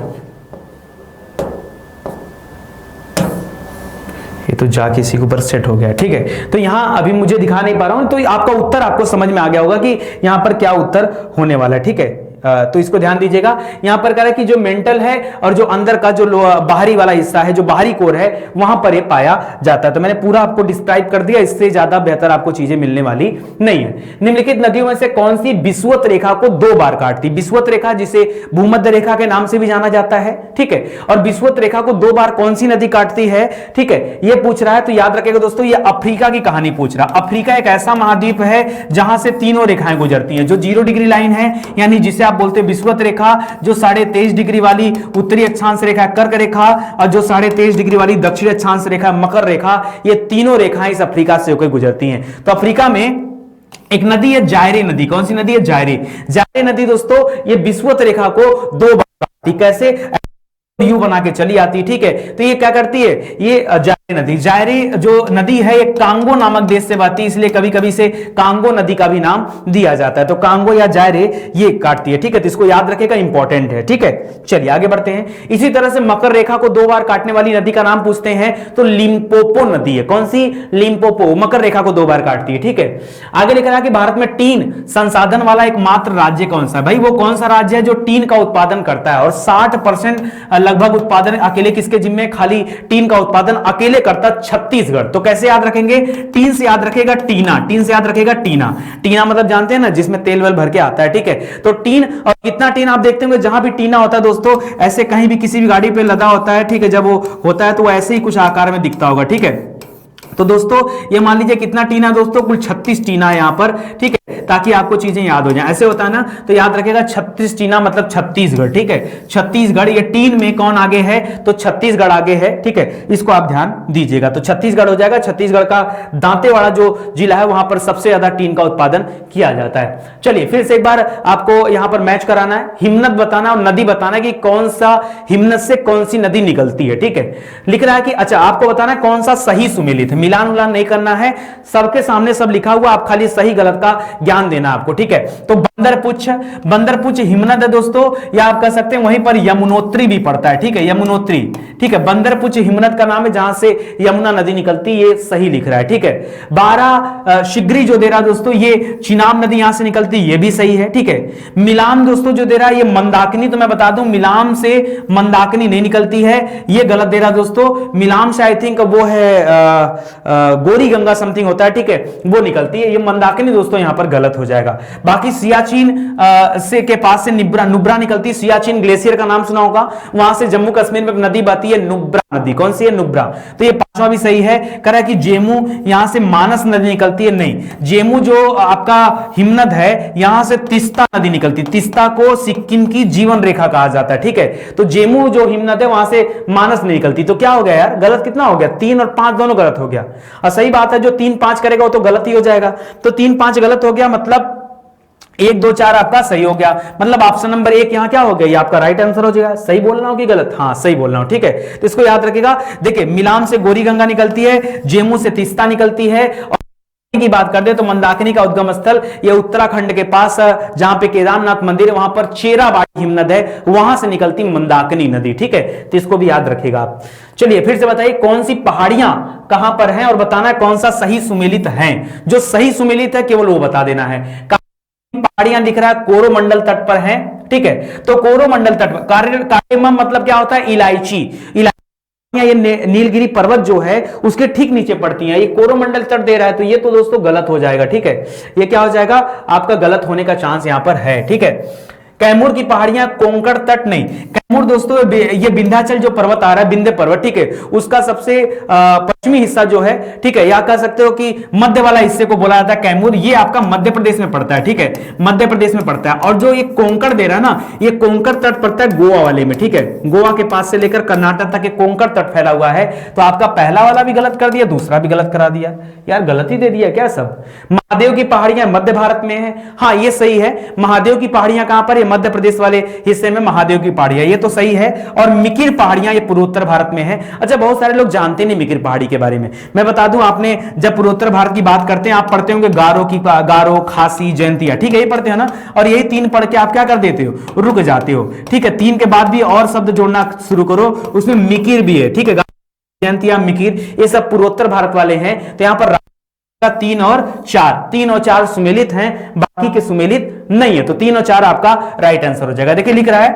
ये तो जाके इसी के ऊपर सेट हो गया, ठीक है। तो यहां अभी मुझे दिखा नहीं पा रहा हूं, तो आपका उत्तर आपको समझ में आ गया होगा कि यहां पर क्या उत्तर होने वाला है, ठीक है। तो इसको ध्यान दीजिएगा, यहां पर कह रहा है कि जो मेंटल है और जो अंदर का जो बाहरी वाला हिस्सा है, जो बाहरी कोर है, वहां पर ये पाया जाता है। तो मैंने पूरा आपको डिस्क्राइब कर दिया, इससे ज्यादा बेहतर आपको चीजें मिलने वाली नहीं है। निम्नलिखित नदियों में से कौन सी विषुवत रेखा को 2 बार काटती, विषुवत रेखा जिसे भूमध्य रेखा के नाम से भी जाना जाता है, ठीक है, और विषुवत रेखा को 2 बार कौन सी नदी काटती है, ठीक है, ये पूछ रहा है। तो याद रखिएगा दोस्तों, ये अफ्रीका की कहानी पूछ रहा। अफ्रीका एक ऐसा महाद्वीप है जहां से तीनों रेखाएं गुजरती हैं, जो 0 डिग्री लाइन है, यानी जिसे आप आप बोलते हैं विषुवत रेखा, जो 23.5 डिग्री वाली उत्तरी अक्षांश रेखा कर्क रेखा, और जो 23.5 डिग्री वाली दक्षिण अक्षांश रेखा मकर रेखा, ये तीनों रेखाएं इस अफ्रीका से होकर गुजरती हैं। तो अफ्रीका में एक नदी है जायरे नदी। कौन सी नदी है? जायरे। जायरे नदी दोस्तों ये विषुवत रेखा को 2 बार काटती। कैसे? यू बना के चली आती है, ठीक है। तो ये क्या करती है? ये जायरे नदी, जायरे जो नदी है ये कांगो नामक देश से बहती है, इसलिए कभी कभी इसे कांगो नदी का भी नाम दिया जाता है। तो कांगो या जायरे ये काटती है, ठीक है। तो इसको याद रखेगा, इंपॉर्टेंट है, ठीक है। चलिए आगे बढ़ते हैं। इसी तरह से मकर रेखा को 2 बार काटने वाली नदी का नाम पूछते हैं तो लिम्पोपो नदी है। कौन सी? लिम्पोपो। मकर रेखा को 2 बार काटती है, ठीक है। आगे लिखा है कि भारत में टीन संसाधन वाला एकमात्र राज्य कौन सा है? भाई वो कौन सा राज्य है जो टीन का उत्पादन करता है? और 60% लगभग उत्पादन अकेले किसके जिम्मे? खाली टीन का उत्पादन अकेले करता छत्तीसगढ़। तो कैसे याद रखेंगे? टीन से याद रखेगा टीना, टीन से याद रखेगा टीना। टीना मतलब जानते हैं ना, जिसमें तेल वेल भर के आता है, ठीक है। तो टीन, और कितना टीन आप देखते होंगे जहां भी टीना होता है दोस्तों, ऐसे कहीं भी किसी भी गाड़ी पे लदा होता है, ठीक है। जब वो होता है तो वो ऐसे ही कुछ आकार में दिखता होगा, ठीक है। तो दोस्तों ये मान लीजिए कितना टीना दोस्तों? कुल 36 टीना है यहां पर, ठीक है, ताकि आपको चीजें याद हो जाएं। ऐसे होता है ना, तो याद रखेगा 36 टीना मतलब छत्तीसगढ़, ठीक है। छत्तीसगढ़, ये टीन में कौन आगे है? तो छत्तीसगढ़ आगे है, ठीक है। इसको आप ध्यान दीजिएगा। तो छत्तीसगढ़ हो जाएगा। छत्तीसगढ़ का दांतेवाड़ा जो जिला है वहां पर सबसे ज्यादा टीन का उत्पादन किया जाता है। चलिए फिर से एक बार आपको यहां पर मैच कराना है, हिमनद बताना और नदी बताना है कि कौन सा हिमनद से कौन सी नदी निकलती है, ठीक है। लिख रहा है कि अच्छा आपको बताना है कौन सा सही सुमेलित है, मिलान उलान नहीं करना है, सबके सामने सब लिखा हुआ, आप खाली सही गलत का ज्ञान देना आपको, ठीक है। तो बंदरपुछ हिमनद है दोस्तों, या आप कह सकते हैं वहीं पर यमुनोत्री भी पड़ता है, ठीक है, यमुनोत्री, ठीक है। बंदरपुछ हिमनद का नाम है जहां से यमुना नदी निकलती है, ये सही लिख रहा है, ठीक है। 12 शिगरी जो दे रहा दोस्तों, ये चिनाब नदी यहां से निकलती है, ये भी सही है, ठीक है। मिलाम दोस्तों जो दे रहा है ये मंदाकिनी, तो मैं बता दूं मिलाम से मंदाकिनी नहीं निकलती है, ये गलत दे रहा दोस्तों। मिलाम से आई थिंक वो है गोरी गंगा समथिंग होता है, ठीक है, वो निकलती है। ये मंदाकिनी दोस्तों यहां पर गलत हो जाएगा। बाकी सियाचिन से के पास से नुब्रा निकलती है। सियाचिन ग्लेशियर का नाम सुना होगा, वहां से जम्मू कश्मीर में एक नदी बहती है नुब्रा नदी। कौन सी है? नुब्रा। तो ये 5वां भी सही है। कह रहा है कि जेमू यहां से मानस नदी निकलती है, नहीं, जेमू जो आपका हिमनद है यहां से तिस्ता नदी निकलती है। तिस्ता को सिक्किम की जीवन रेखा कहा जाता है, ठीक है। तो जेमू जो हिमनद है वहां से मानस नहीं निकलती। तो क्या हो गया यार? गलत कितना हो गया? 3 और 5 दोनों गलत हो गया। और सही बात है, जो 3 5 करेगा वो तो गलत ही हो जाएगा। तो 3 5 गलत हो गया, मतलब 1 2 4 आपका सही हो गया। मतलब ऑप्शन नंबर 1 यहां क्या हो गया? ये आपका राइट आंसर हो जाएगा। सही बोलना हो कि गलत? हाँ सही बोलना हो, ठीक है। तो इसको याद रखिएगा। देखिए मिलान से गोरी गंगा निकलती है, जेमू से तिस्ता निकलती है, और की बात कर दे तो मंदाकिनी का उद्गम स्थल ये उत्तराखंड के पास जहां पे केदारनाथ मंदिर है वहां पर चेराबाड़ी हिमनद है, वहां से निकलती मंदाकिनी नदी, ठीक है। तो इसको भी याद रखिएगा आप। चलिए फिर से बताइए कौन सी पहाड़ियां कहां पर हैं और बताना है कौन सा सही सुमेलित है। जो सही सुमेलित है केवल वो बता देना है। पहाड़ियां दिख रहा है कोरोमंडल तट पर है, ठीक है। तो कोरोमंडल तट पर कार्डेमम मतलब क्या होता है? इलायची। ये नीलगिरी पर्वत जो है उसके ठीक नीचे पड़ती हैं। ये कोरोमंडल तट दे रहा है, तो ये तो दोस्तों गलत हो जाएगा, ठीक है। ये क्या हो जाएगा? आपका गलत होने का चांस यहां पर है, ठीक है। कैमूर की पहाड़ियां कोंकण तट नहीं, कैमूर दोस्तों ये विंध्याचल जो पर्वत आ रहा है, विंध्य पर्वत, ठीक है, उसका सबसे पश्चिमी हिस्सा जो है, ठीक है, या कह सकते हो कि मध्य वाला हिस्से को बोला जाता है कैमूर। ये आपका मध्य प्रदेश में पड़ता है, ठीक है, मध्य प्रदेश में पड़ता है। और जो ये कोंकण दे रहा है ना, ये कोंकण तट पड़ता है गोवा वाले में, ठीक है। गोवा के पास से लेकर कर्नाटक तक कोंकण तट फैला हुआ है। तो आपका पहला वाला भी गलत कर दिया, दूसरा भी गलत करा दिया यार, गलत ही दे दिया क्या सब। महादेव की पहाड़ियां मध्य भारत में है, हाँ ये सही है। महादेव की पहाड़ियां कहां पर है? मध्य प्रदेश वाले हिस्से में महादेव की पहाड़ियां, ये तो सही है। और मिकिर पहाड़ियां ये पूर्वोत्तर भारत में है। अच्छा बहुत सारे लोग जानते नहीं मिकिर पहाड़ी के बारे में, मैं बता दूं, आपने जब पूर्वोत्तर भारत की बात करते हैं आप पढ़ते होंगे गारो, खासी, जयंतिया, ठीक है, ये पढ़ते हैं ना। और यही 3 पढ़ के आप क्या कर देते हो? रुक जाते हो, ठीक है। 3 के बाद भी और शब्द जोड़ना शुरू करो, उसमें मिकिर भी है, ठीक है। जयंतिया, मिकिर, ये सब पूर्वोत्तर भारत वाले हैं। तो यहां पर 3 और 4 सुमेलित हैं, बाकी के सुमेलित नहीं है। तो 3 और 4 आपका राइट आंसर हो जाएगा। देखिए लिख रहा है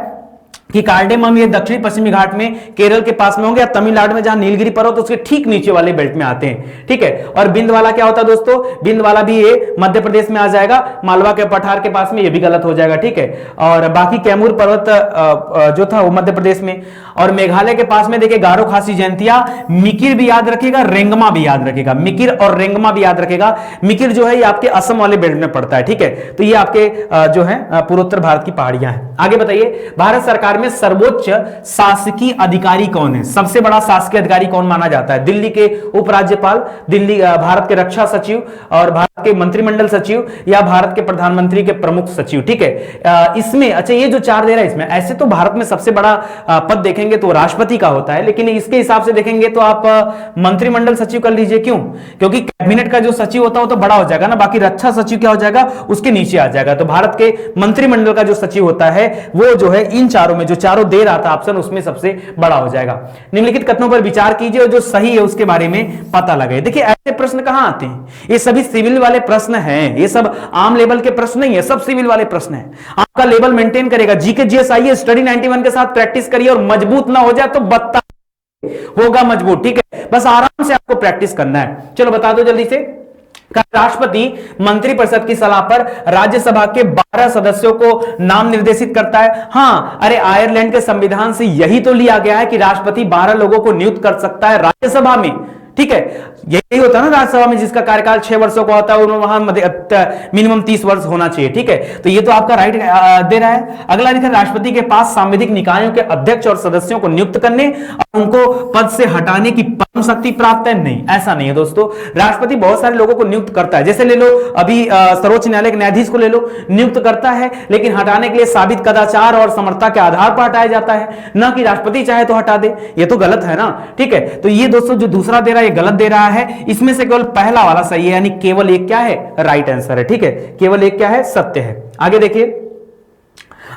कि कार्डेमम ये दक्षिणी पश्चिमी घाट में केरल के पास में होंगे, या तमिलनाडु में जहां नीलगिरी पर्वत उसके ठीक नीचे वाले बेल्ट में आते हैं, ठीक है। और बिंदवाला क्या होता है दोस्तों, बिंदवाला भी ये मध्य प्रदेश में आ जाएगा, मालवा के पठार के पास में, ये भी गलत हो जाएगा, ठीक है। और बाकी कैमूर पर्वत जो था वो मध्य प्रदेश में। और मेघालय के पास में देखिए गारो खासी जयंतिया, मिकिर भी याद रखेगा, रेंगमा भी याद रखेगा, मिकिर और रेंगमा भी याद रखेगा। मिकिर जो है ये आपके असम वाले बेल्ट में पड़ता है, ठीक है। तो ये आपके जो है पूर्वोत्तर भारत की पहाड़ियां हैं। आगे बताइए, भारत सरकार में सर्वोच्च शासकीय अधिकारी कौन है, सबसे बड़ा शासकीय अधिकारी कौन माना जाता है? दिल्ली के उपराज्यपाल, दिल्ली भारत के रक्षा सचिव, और भारत के मंत्रिमंडल सचिव, या भारत के प्रधानमंत्री के प्रमुख सचिव, ठीक है। इसमें अच्छा ये जो चार दे रहा है इसमें, ऐसे तो भारत में सबसे बड़ा पद देखेंगे तो राष्ट्रपति का होता है, लेकिन इसके हिसाब से देखेंगे तो आप मंत्रिमंडल सचिव कर लीजिए। क्यों? क्योंकि कैबिनेट का जो सचिव होता है वो तो बड़ा हो जाएगा ना, बाकी रक्षा सचिव क्या हो जाएगा, उसके नीचे आ जाएगा। तो भारत के मंत्रिमंडल का जो सचिव होता है वो जो है इन चारों में, जो चारों दे रहा था ऑप्शन, उसमें सबसे बड़ा हो जाएगा। निम्नलिखित कथनों पर विचार कीजिए और जो सही है उसके बारे में पता लगाए। देखिए ऐसे प्रश्न कहां आते हैं, ये सभी सिविल वाले प्रश्न हैं, ये सब आम लेवल के प्रश्न नहीं है, सब सिविल वाले प्रश्न हैं। आपका लेवल मेंटेन करेगा, जीके जीएस आइए स्टडी 91 के साथ प्रैक्टिस करिए, और मजबूत ना हो जाए तो बत्ता होगा मजबूत, ठीक है। बस आराम से आपको प्रैक्टिस करना है। चलो बता दो जल्दी से, राष्ट्रपति मंत्रिपरिषद की सलाह पर राज्यसभा के 12 सदस्यों को नाम निर्देशित करता है। हां, अरे आयरलैंड के संविधान से यही तो लिया गया है कि राष्ट्रपति 12 लोगों को नियुक्त कर सकता है राज्यसभा में, ठीक है। यही होता है ना राज्यसभा में, जिसका कार्यकाल 6 वर्षों का होता है, वहां मिनिमम 30 वर्ष होना चाहिए, ठीक है। तो ये तो आपका राइट दे रहा है। अगला लिखा, राष्ट्रपति के पास सांविधिक निकायों के अध्यक्ष और सदस्यों को नियुक्त करने और उनको पद से हटाने की परम शक्ति प्राप्त है? नहीं, ऐसा नहीं है दोस्तों। राष्ट्रपति बहुत सारे लोगों को नियुक्त करता है, जैसे ले लो अभी सर्वोच्च न्यायालय के न्यायाधीश को ले लो, नियुक्त करता है, लेकिन हटाने के लिए साबित कदाचार और समर्थता के आधार पर हटाया जाता है, ना कि राष्ट्रपति चाहे तो हटा दे। ये तो गलत है ना, ठीक है। तो ये दोस्तों जो दूसरा दे रहा है ये गलत दे रहा है, इसमें से केवल पहला वाला सही है, यानी केवल एक क्या है, राइट आंसर है, ठीक है। केवल एक क्या है, सत्य है। आगे देखिए,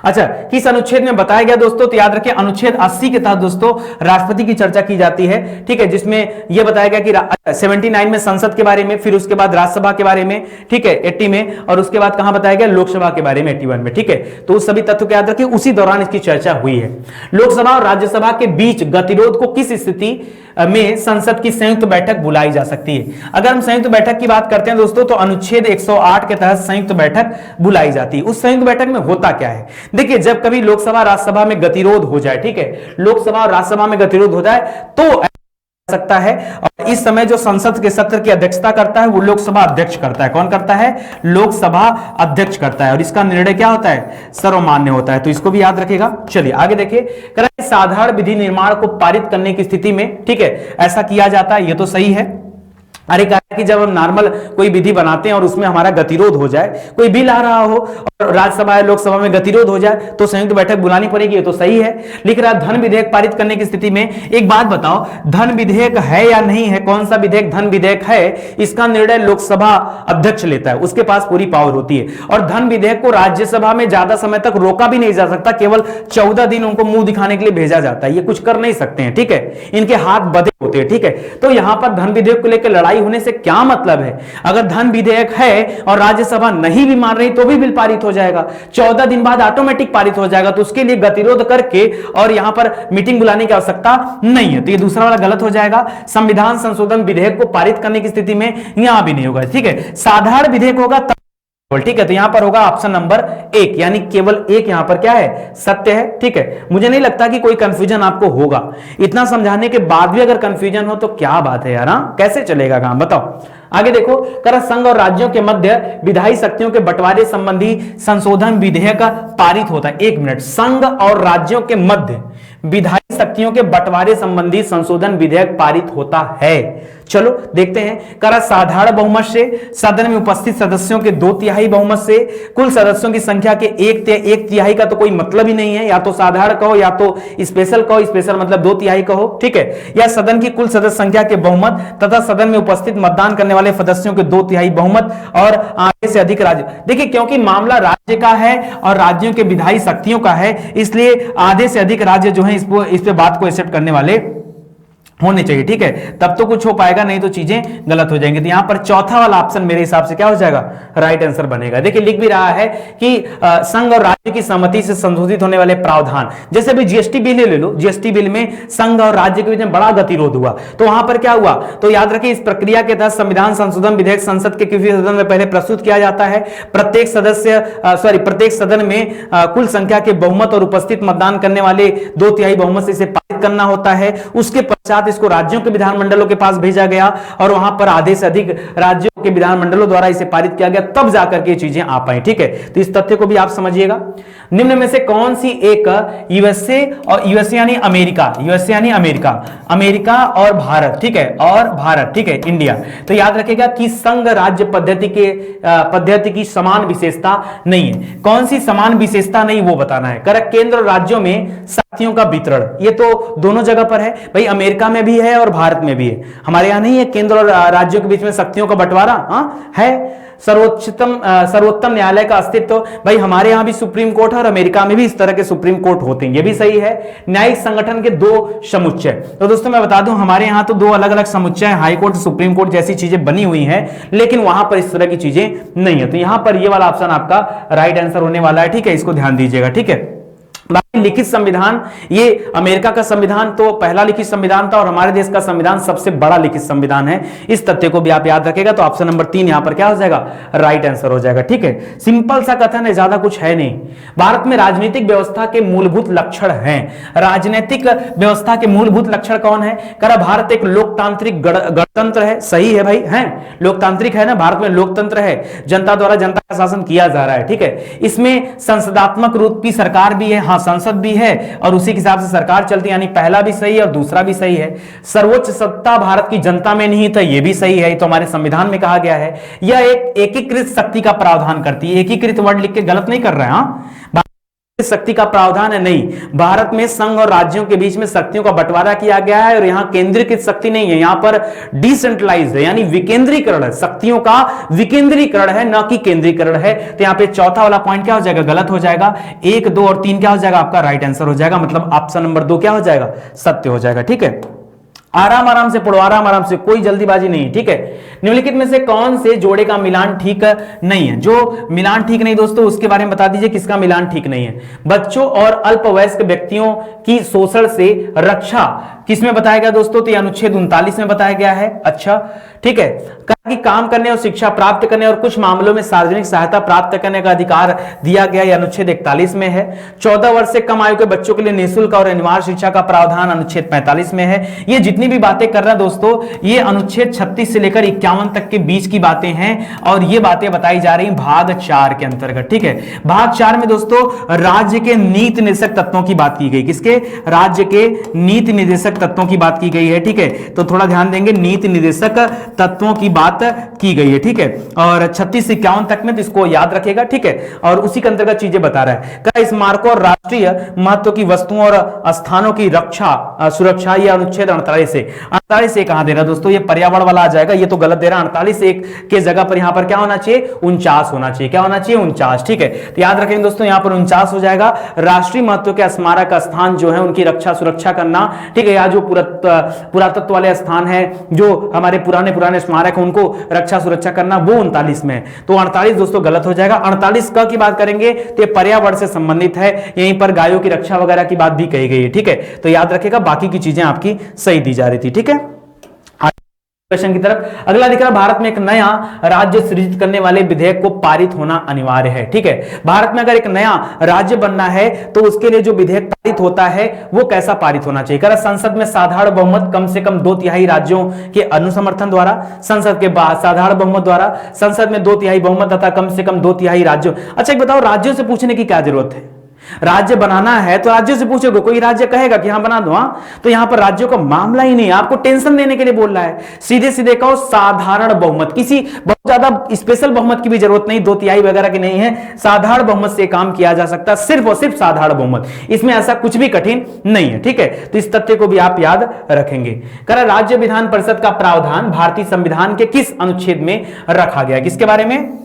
अच्छा किस अनुच्छेद में बताया गया दोस्तों, तो याद रखिए अनुच्छेद 80 के तहत दोस्तों राष्ट्रपति की चर्चा की जाती है, ठीक है, जिसमें यह बताया गया कि 79 में संसद के बारे में, फिर उसके बाद राज्यसभा के बारे में, ठीक है 80 में, और उसके बाद कहां बताया गया, लोकसभा के बारे में 81 में, ठीक है। तो उस सभी तथ्यों को याद रखिए, उसी दौरान इसकी चर्चा हुई है। लोकसभा और राज्यसभा के बीच गतिरोध को किस स्थिति में संसद की संयुक्त बैठक बुलाई जा सकती है? अगर हम संयुक्त बैठक की बात करते हैं दोस्तों, तो अनुच्छेद 108 के तहत संयुक्त बैठक बुलाई जाती है। उस संयुक्त बैठक में होता क्या है, देखिए जब कभी लोकसभा राज्यसभा में गतिरोध हो जाए, ठीक है, लोकसभा और राज्यसभा में गतिरोध हो जाए तो सकता है, और इस समय जो संसद के सत्र की अध्यक्षता करता है वो लोकसभा अध्यक्ष करता है। कौन करता है? लोकसभा अध्यक्ष करता है, और इसका निर्णय क्या होता है, सर्वमान्य होता है। तो इसको भी याद रखेगा। चलिए आगे देखिए, साधारण विधि निर्माण को पारित करने की स्थिति में, ठीक है, ऐसा किया जाता है, ये तो सही है। अरे कहा कि जब हम नॉर्मल कोई विधि बनाते हैं और उसमें हमारा गतिरोध हो जाए, कोई बिल आ रहा हो और राज्यसभा या लोकसभा में गतिरोध हो जाए तो संयुक्त बैठक बुलानी पड़ेगी, ये तो सही है। लिख रहा धन विधेयक पारित करने की स्थिति में, एक बात बताओ, धन विधेयक है या नहीं है, कौन सा विधेयक धन विधेयक है, इसका निर्णय लोकसभा अध्यक्ष लेता है, उसके पास पूरी पावर होती है। और धन विधेयक को राज्यसभा में ज्यादा समय तक रोका भी नहीं जा सकता, केवल 14 दिन उनको मुंह दिखाने के लिए भेजा जाता है, ये कुछ कर नहीं सकते हैं, ठीक है, इनके हाथ बधे होते हैं, ठीक है। तो यहां पर धन विधेयक को लेकर लड़ाई होने से क्या मतलब है? अगर धन विधेयक है और राज्यसभा नहीं भी मान रही तो भी बिल पारित हो जाएगा, 14 दिन बाद ऑटोमेटिक पारित हो जाएगा, तो उसके लिए गतिरोध करके और यहां पर मीटिंग बुलाने की आवश्यकता नहीं है। तो ये दूसरा वाला गलत हो जाएगा। संविधान संशोधन विधेयक को पारित करने की स्थिति में यहां भी नहीं होगा, ठीक है, साधारण विधेयक होगा तब, ठीक है। तो यहां पर होगा ऑप्शन नंबर 1, यानी केवल एक यहां पर क्या है, सत्य है, ठीक है। मुझे नहीं लगता कि कोई कंफ्यूजन आपको होगा, इतना समझाने के बाद भी अगर कंफ्यूजन हो तो क्या बात है यार, कैसे चलेगा काम, बताओ। आगे देखो, कर संघ और राज्यों के मध्य विधायी शक्तियों के बंटवारे संबंधी संशोधन विधेयक पारित होता है। 1 मिनट, संघ और राज्यों के मध्य विधायी शक्तियों के बंटवारे संबंधी संशोधन विधेयक पारित होता है। चलो देखते हैं। कर साधारण बहुमत से, सदन में उपस्थित सदस्यों के 2/3 बहुमत से, कुल सदस्यों की संख्या के 1/3 का तो कोई मतलब ही नहीं है, या तो साधारण कहो या तो स्पेशल कहो, स्पेशल मतलब 2/3 कहो, ठीक है, या सदन की कुल सदस्य संख्या के बहुमत तथा सदन में उपस्थित मतदान करने वाले सदस्यों के 2/3 बहुमत और आधे से अधिक राज्य। देखिए क्योंकि मामला राज्य का है और राज्यों के विधायी शक्तियों का है, इसलिए आधे से अधिक राज्य जो है इस पे बात को एक्सेप्ट करने वाले होने चाहिए, ठीक है, तब तो कुछ हो पाएगा, नहीं तो चीजें गलत हो जाएंगी। तो यहां पर चौथा वाला ऑप्शन मेरे हिसाब से क्या हो जाएगा, राइट आंसर बनेगा। देखिए लिख भी रहा है कि संघ और राज्य की सहमति से संशोधित होने वाले प्रावधान, जैसे अभी जीएसटी बिल ले लो, जीएसटी बिल में संघ और राज्य के बीच में बड़ा गतिरोध हुआ, तो वहां पर क्या हुआ, तो याद रखिए इस प्रक्रिया के तहत संविधान संशोधन विधेयक संसद के किसी सदन में पहले प्रस्तुत किया जाता है। प्रत्येक सदन में कुल संख्या के बहुमत और उपस्थित मतदान करने वाले 2/3 बहुमत से इसे पारित करना होता है। उसके पश्चात इसको राज्यों के विधानमंडलों के पास भेजा गया और वहां पर आधे से अधिक राज्यों के विधानमंडलों द्वारा इसे पारित किया गया, तब जाकर के चीजें आ पाई, ठीक है। तो इस तथ्य को भी आप समझिएगा। निम्न में से कौन सी एक यूएसए यानी अमेरिका और भारत, ठीक है, और भारत, ठीक है, इंडिया, तो याद रखिएगा कि संघ राज्य पद्धति की समान विशेषता नहीं है। कौन सी समान विशेषता नहीं, वो बताना है। करेक्ट, केंद्र और राज्यों में शक्तियों का वितरण, ये तो दोनों जगह पर है भाई, अमेरिका में भी है और भारत में भी है। हमारे यहां नहीं है केंद्र और राज्यों के बीच में शक्तियों का बंटवारा, है। सर्वोत्तम न्यायालय का अस्तित्व, भाई हमारे यहां भी सुप्रीम कोर्ट है और अमेरिका में भी इस तरह के सुप्रीम कोर्ट होते हैं, ये भी सही है। न्यायिक संगठन के 2 समुच्चय, तो दोस्तों मैं बता दूं हमारे यहां तो 2 अलग अलग समुच्चय, हाई कोर्ट, सुप्रीम कोर्ट जैसी चीजें बनी हुई हैं, लेकिन वहां पर इस तरह की चीजें नहीं है। तो यहां पर ये वाला ऑप्शन आपका राइट आंसर होने वाला है, ठीक है, इसको ध्यान दीजिएगा, ठीक है। बाकी लिखित संविधान, ये अमेरिका का संविधान तो पहला लिखित संविधान था और हमारे देश का संविधान सबसे बड़ा लिखित संविधान है। इस तथ्य को भी आप याद रखेगा। तो ऑप्शन नंबर 3 यहां पर क्या हो जाएगा, राइट आंसर हो जाएगा, ठीक है। सिंपल सा कथन है, ज्यादा कुछ है नहीं। भारत में राजनीतिक व्यवस्था के मूलभूत लक्षण हैं। राजनीतिक व्यवस्था के मूलभूत लक्षण कौन है, कह भारत एक लोकतांत्रिक गणतंत्र है, सही है भाई, है लोकतांत्रिक है ना, भारत में लोकतंत्र है, जनता द्वारा जनता का शासन किया जा रहा है, ठीक है। इसमें संसदात्मक रूप की सरकार भी है, संसद भी है और उसी के हिसाब से सरकार चलती है, यानी पहला भी सही है और दूसरा भी सही है। सर्वोच्च सत्ता भारत की जनता में नहीं था, यह भी सही है, तो हमारे संविधान में कहा गया है। यह एक एकीकृत शक्ति का प्रावधान करती है, एकीकृत वर्ड लिख के गलत नहीं कर रहे हैं, शक्ति का प्रावधान है नहीं। भारत में संघ और राज्यों के बीच में शक्तियों का बंटवारा किया गया है और यहां केंद्रीकृत शक्ति नहीं है, यहां पर डिसेंट्रलाइज्ड है, यानी विकेंद्रीकरण है, शक्तियों का विकेंद्रीकरण है, न कि केंद्रीकरण है। तो यहां पे चौथा वाला पॉइंट क्या हो जाएगा, गलत हो जाएगा। 1, 2 और 3 क्या हो जाएगा, आपका राइट आंसर हो जाएगा, मतलब ऑप्शन नंबर 2 क्या हो जाएगा, सत्य हो जाएगा, ठीक है। आराम से पढ़ो, आराम से, कोई जल्दीबाजी नहीं, ठीक है। निम्नलिखित में से कौन से जोड़े का मिलान ठीक नहीं है, जो मिलान ठीक नहीं दोस्तों उसके बारे में बता दीजिए, किसका मिलान ठीक नहीं है। बच्चों और अल्पवयस्क व्यक्तियों की शोषण से रक्षा किसमें बताया गया दोस्तों, तो अनुच्छेद 39 में बताया गया है। अच्छा, ठीक है, कि काम करने और शिक्षा प्राप्त करने और कुछ मामलों में सार्वजनिक सहायता प्राप्त करने का अधिकार दिया गया, यह अनुच्छेद 41 में है। 14 वर्ष से कम आयु के बच्चों के लिए निःशुल्क और अनिवार्य शिक्षा का प्रावधान अनुच्छेद 45 में है। ये जितनी भी बातें कर रहा है दोस्तों, ये अनुच्छेद 36 से लेकर 51 तक के बीच की बातें हैं और ये बातें बताई जा रही भाग 4 के अंतर्गत, ठीक है। भाग 4 में दोस्तों राज्य के नीति निर्देशक तत्वों की बात की गई, किसके, राज्य के नीति निर्देशक तत्वों की बात की गई है, ठीक है। तो थोड़ा ध्यान देंगे, नीति निर्देशक तत्वों की बात की गई है, ठीक है। और 36 से 51 तक में तो इसको याद रखेगा, ठीक है। और उसी के अंतर्गत चीजें बता रहा है, क्या स्मारकों और राष्ट्रीय महत्व की वस्तुओं और स्थानों की रक्षा सुरक्षा, यह अनुच्छेद 48 से कहां दे रहा है दोस्तों, ये पर्यावरण वाला आ जाएगा, ये तो गलत दे रहा है। 48 के जगह पर यहां पर क्या होना चाहिए, 49 होना चाहिए, क्या होना चाहिए, 49, ठीक है। तो याद रखेंगे दोस्तों, यहां पर 49 हो जाएगा। राष्ट्रीय महत्व के स्मारक स्थान जो है उनकी रक्षा सुरक्षा करना, ठीक है। या जो पुरातत्व वाले स्थान है, जो हमारे पुराने स्मारक है, उनको रक्षा सुरक्षा करना, वो 39 में है। तो 48 दोस्तों गलत हो जाएगा। 48 की बात करेंगे तो ये पर्यावरण से संबंधित है, यहीं पर गायों की रक्षा वगैरह की बात भी कही गई है, ठीक है। तो याद रखेगा, बाकी की चीजें आपकी सही दी जा रही थी, ठीक है। क्वेश्चन की तरफ अगला दिख रहा है, भारत में एक नया राज्य सृजित करने वाले विधेयक को पारित होना अनिवार्य है, ठीक है। भारत में अगर एक नया राज्य बनना है तो उसके लिए जो विधेयक पारित होता है वो कैसा पारित होना चाहिए। कह संसद में साधारण बहुमत कम से कम 2/3 राज्यों के अनुसमर्थन द्वारा, संसद के बाद साधारण बहुमत द्वारा, संसद में 2/3 बहुमत तथा कम से कम 2/3 राज्यों। अच्छा एक बताओ, राज्यों से पूछने की क्या जरूरत है, राज्य बनाना है तो राज्यों से पूछोगे, कोई राज्य कहेगा कि हां बना दो, हां, तो यहां पर राज्यों का मामला ही नहीं, आपको टेंशन देने के लिए बोल रहा है। सीधे सीधे कहो साधारण बहुमत, किसी बहुत ज्यादा स्पेशल बहुमत की भी जरूरत नहीं, 2/3 वगैरह की नहीं है, साधारण बहुमत से काम किया जा सकता है, सिर्फ और सिर्फ साधारण बहुमत, इसमें ऐसा कुछ भी कठिन नहीं है, ठीक है। तो इस तथ्य को भी आप याद रखेंगे। कह राज्य विधान परिषद का प्रावधान भारतीय संविधान के किस अनुच्छेद में रखा गया, किसके बारे में,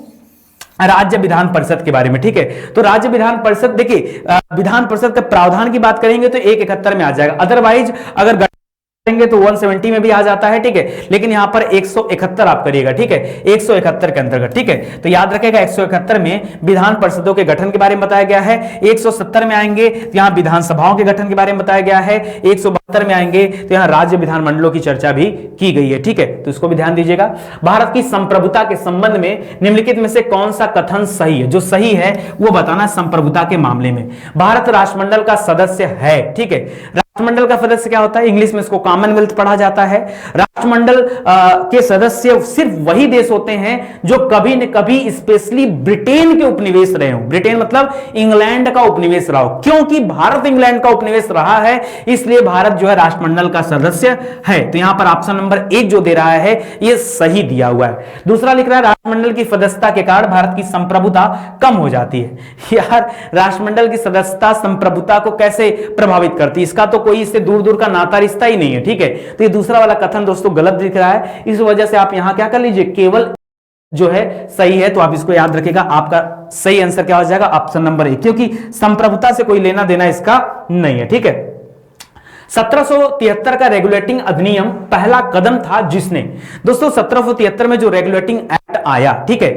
राज्य विधान परिषद के बारे में, ठीक है। तो राज्य विधान परिषद, देखिए विधान परिषद के प्रावधान की बात करेंगे तो 171 में आ जाएगा। अदरवाइज अगर करेंगे तो 170 में भी आ जाता है, ठीक है, लेकिन यहां पर 171 आप करिएगा, ठीक है, 171 के अंतर्गत, ठीक है। तो याद रखेगा 171 में विधान परिषदों के गठन के बारे में बताया गया है, 170 में आएंगे तो यहां विधानसभाओं के गठन के बारे में बताया गया है, 172 में आएंगे तो यहां राज्य विधानमंडलों की चर्चा भी की गई है, ठीक है, तो इसको भी ध्यान दीजिएगा। भारत की संप्रभुता के संबंध में निम्नलिखित में से कौन सा कथन सही है? जो सही है वो बताना संप्रभुता के मामले में। भारत राष्ट्रमंडल का सदस्य है, ठीक है। राष्ट्रमंडल का सदस्य क्या होता है? इंग्लिश में इसको कॉमनवेल्थ पढ़ा जाता है। राष्ट्रमंडल के सदस्य सिर्फ वही देश होते हैं जो कभी न कभी स्पेशली ब्रिटेन के उपनिवेश रहे हो। ब्रिटेन मतलब इंग्लैंड का उपनिवेश रहा हो। क्योंकि भारत इंग्लैंड का उपनिवेश रहा है इसलिए भारत जो है राष्ट्रमंडल का सदस्य है। तो यहां पर ऑप्शन नंबर 1 जो दे रहा है यह सही दिया हुआ है। दूसरा लिख रहा है राष्ट्रमंडल की सदस्यता के कारण भारत की संप्रभुता कम हो जाती है। यार राष्ट्रमंडल की सदस्यता संप्रभुता को कैसे प्रभावित करती है? इसका तो कोई इससे दूर दूर का नाता रिश्ता ही नहीं है, ठीक है। तो ये दूसरा वाला कथन दोस्तों गलत दिख रहा है, इस वजह से आप यहां क्या कर लीजिए, केवल जो है सही है तो आप इसको याद रखिएगा। आपका सही आंसर क्या हो जाएगा? ऑप्शन नंबर 1, क्योंकि संप्रभुता से कोई लेना देना इसका नहीं है, ठीक है। 1773 का रेगुलेटिंग अधिनियम पहला कदम था जिसने, दोस्तों 1773 में जो रेगुलेटिंग एक्ट आया, ठीक है,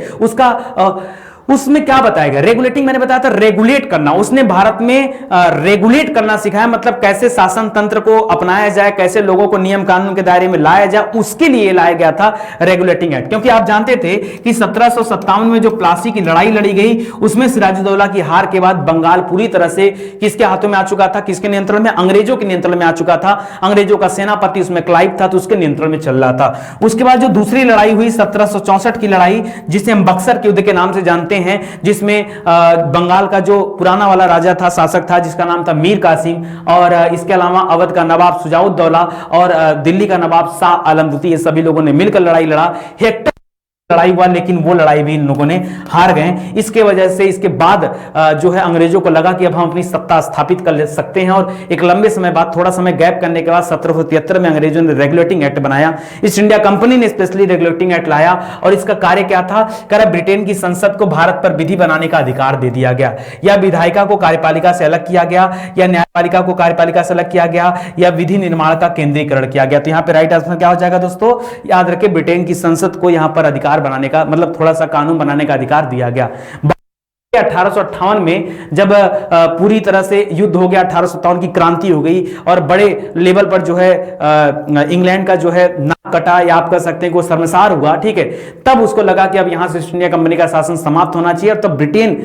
उसमें क्या बताया गया? रेगुलेटिंग मैंने बताया था रेगुलेट करना। उसने भारत में रेगुलेट करना सिखाया, मतलब कैसे शासन तंत्र को अपनाया जाए, कैसे लोगों को नियम कानून के दायरे में लाया जाए, उसके लिए लाया गया था रेगुलेटिंग एक्ट। क्योंकि आप जानते थे कि 1757 में जो प्लासी की लड़ाई लड़ी गई उसमें सिराजुद्दौला की हार के बाद बंगाल पूरी तरह से किसके हाथों में आ चुका था? किसके नियंत्रण में? अंग्रेजों के नियंत्रण में आ चुका था। अंग्रेजों का सेनापति उसमें क्लाइव था तो उसके नियंत्रण में चल रहा था। उसके बाद जो दूसरी लड़ाई हुई 1764 की लड़ाई, जिसे हम बक्सर के युद्ध के नाम से जानते हैं, जिसमें बंगाल का जो पुराना वाला राजा था, शासक था, जिसका नाम था मीर कासिम, और इसके अलावा अवध का नवाब शुजाउद्दौला और दिल्ली का नवाब शाह आलम द्वितीय, ये सभी लोगों ने मिलकर लड़ाई लड़ा। हेक्टर लड़ाई हुआ लेकिन वो लड़ाई भी इन लोगों ने हार गए। इसके वजह से इसके बाद जो है अंग्रेजों को लगा कि अब हम अपनी सत्ता स्थापित कर सकते हैं, और एक लंबे समय बाद, थोड़ा समय गैप करने के बाद 1773 में अंग्रेजों ने रेगुलेटिंग एक्ट बनाया। ईस्ट इंडिया कंपनी ने स्पेशली रेगुलेटिंग एक्ट लाया और इसका कार्य क्या था? कह रहा ब्रिटेन की संसद को भारत पर विधि बनाने का अधिकार दे दिया गया, या विधायिका को कार्यपालिका से अलग किया गया, या न्यायपालिका को कार्यपालिका से अलग किया गया, या विधि निर्माण का केंद्रीकरण किया गया। तो यहां पर राइट आंसर क्या हो जाएगा दोस्तों? याद रखें ब्रिटेन की संसद को यहां पर अधिकार बनाने का, मतलब थोड़ा सा कानून बनाने का अधिकार दिया गया। 1858 में जब पूरी तरह से युद्ध हो गया, 1857 की क्रांति हो गई और बड़े लेवल पर जो है इंग्लैंड का जो है नाक कटा, या आप कह सकते हैं कि वो शर्मसार हुआ, ठीक है। तब उसको लगा कि अब यहां से ईस्ट इंडिया कंपनी का शासन समाप्त होना चाहिए, और तब ब्रिटेन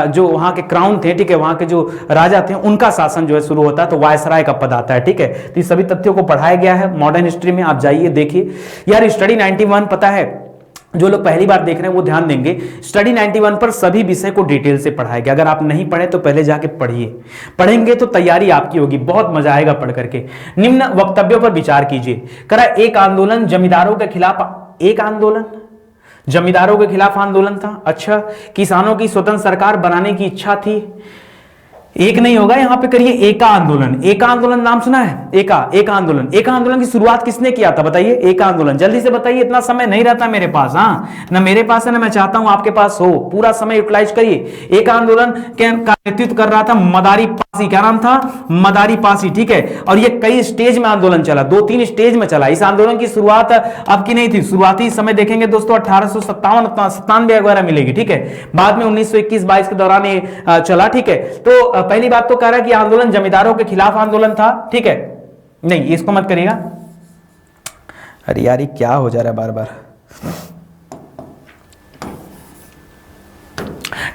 जो वहां के क्राउन थे, ठीक है, वहां के जो राजा थे, उनका शासन जो है शुरू होता है, तो वायसराय का पद आता है, ठीक है। तो ये सभी तथ्यों को पढ़ाया गया है मॉडर्न हिस्ट्री में, आप जाइए देखिए। यार स्टडी 91 पता है, जो लोग पहली बार देख रहे हैं वो ध्यान देंगे, स्टडी 91 पर सभी विषय को डिटेल से पढ़ाया गया। अगर आप नहीं पढ़े तो पहले जाके पढ़िए, पढ़ेंगे तो तैयारी आपकी होगी, बहुत मजा आएगा पढ़ करके। निम्न वक्तव्यों पर विचार कीजिए। करा एक आंदोलन जमींदारों के खिलाफ, एक आंदोलन जमींदारों के खिलाफ आंदोलन था। अच्छा, किसानों की स्वतंत्र सरकार बनाने की इच्छा थी। एक नहीं होगा, यहां पे करिए एका आंदोलन। एका आंदोलन नाम सुना है? एका आंदोलन। एका आंदोलन की शुरुआत किसने किया था बताइए? एका आंदोलन। जल्दी से बताइए, इतना समय नहीं रहता मेरे पास, हाँ ना मेरे पास है ना मैं चाहता हूं आपके पास हो, पूरा समय यूटिलाइज करिए। एका आंदोलन का नेतृत्व कर रहा था मदारी पासी। क्या नाम था? मदारी पासी, ठीक है। और ये कई स्टेज में आंदोलन चला, 2-3 स्टेज में चला। इस आंदोलन की शुरुआत अब की नहीं थी, शुरुआती समय देखेंगे दोस्तों 1857-97 वगैरह मिलेगी, ठीक है। बाद में 1921-22 के दौरान ये चला, ठीक है। तो पहली बात तो कह रहा है कि आंदोलन जमींदारों के खिलाफ आंदोलन था, ठीक है। नहीं, इसको मत करिएगा। अरे यार ये क्या हो जा रहा है बार बार,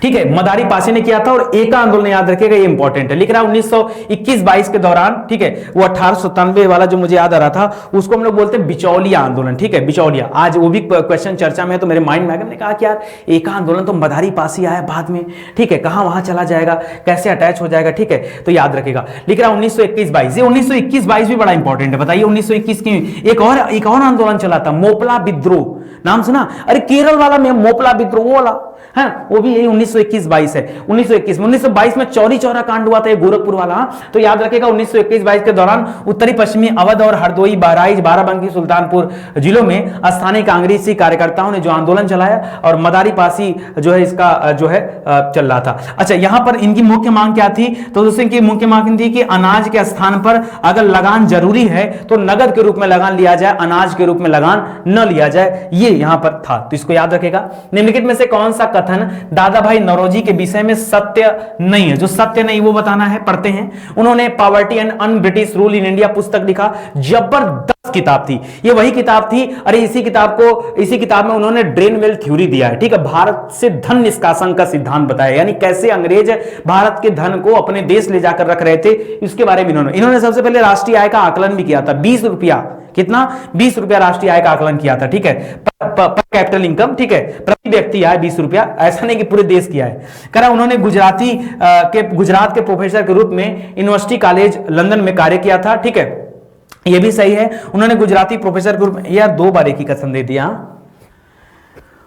ठीक है। मदारी पासी ने किया था, और एका आंदोलन याद रखिएगा, ये इंपॉर्टेंट है। लिख रहा है 1921-22 के दौरान, ठीक है। वो 1897 वाला जो मुझे याद आ रहा था उसको हम लोग बोलते हैं बिचौलिया आंदोलन, ठीक है, बिचौलिया। आज वो भी क्वेश्चन चर्चा में है, तो मेरे माइंड में मैंने कहा कि यार एका आंदोलन तो मदारी पासी आया बाद में, ठीक है, कहां वहां चला जाएगा, कैसे अटैच हो जाएगा, ठीक है। तो याद रखेगा। लिख रहा है 1921-22, ये 1921-22 भी बड़ा इंपॉर्टेंट है। बताइए 1921 की एक और आंदोलन चला था, मोपला विद्रोह। नाम सुना? अरे केरल वाला में मोपला विद्रोह वाला, है, वो भी यही 1921-22 है। 1922 में चौरी चौरा कांड हुआ था, ये गोरखपुर वाला। तो याद रखेगा 1921-22 के दौरान उत्तरी पश्चिमी अवध और हरदोई, बहराइच, बाराबंकी, सुल्तानपुर जिलों में स्थानीय कांग्रेसी कार्यकर्ताओं ने जो आंदोलन चलाया और मदारी पासी जो है इसका जो है चल रहा था। अच्छा, यहां पर इनकी मुख्य मांग क्या थी? तो दोस्तों इनकी मुख्य मांग थी कि अनाज के स्थान पर अगर लगान जरूरी है तो नगद के रूप में लगान लिया जाए, अनाज के रूप में लगान न लिया जाए, ये यहां पर था। तो इसको याद रखेगा। निम्नलिखित में से कौन सा कथन दादा भाई नौरोजी के विषय में सत्य नहीं है? जो सत्य नहीं वो बताना है, पढ़ते हैं। उन्होंने poverty and un British rule in India पुस्तक लिखा, जबरदस्त किताब थी ये, वही किताब थी। अरे इसी किताब में उन्होंने ड्रेन वेल थ्योरी दिया है, ठीक है, भारत से धन निष्कासन का सिद्धांत बताया, यानी कैसे अंग्रेज भारत के धन को अपने देश ले जाकर रख रहे थे, इसके बारे में इन्होंने सबसे पहले राष्ट्रीय आय का आकलन भी किया था। 20 रुपया, कितना? 20 रुपया राष्ट्रीय आय का आकलन किया था, ठीक है, पर कैपिटल इनकम, ठीक है, प्रति व्यक्ति आय 20 रुपया, ऐसा नहीं कि पूरे देश की आय। करा उन्होंने गुजरात के प्रोफेसर के रूप में यूनिवर्सिटी कॉलेज लंदन में कार्य किया था, ठीक है, ये भी सही है। उन्होंने गुजराती प्रोफेसर के रूप में, यार 2 बार एक ही कसम दे दिया,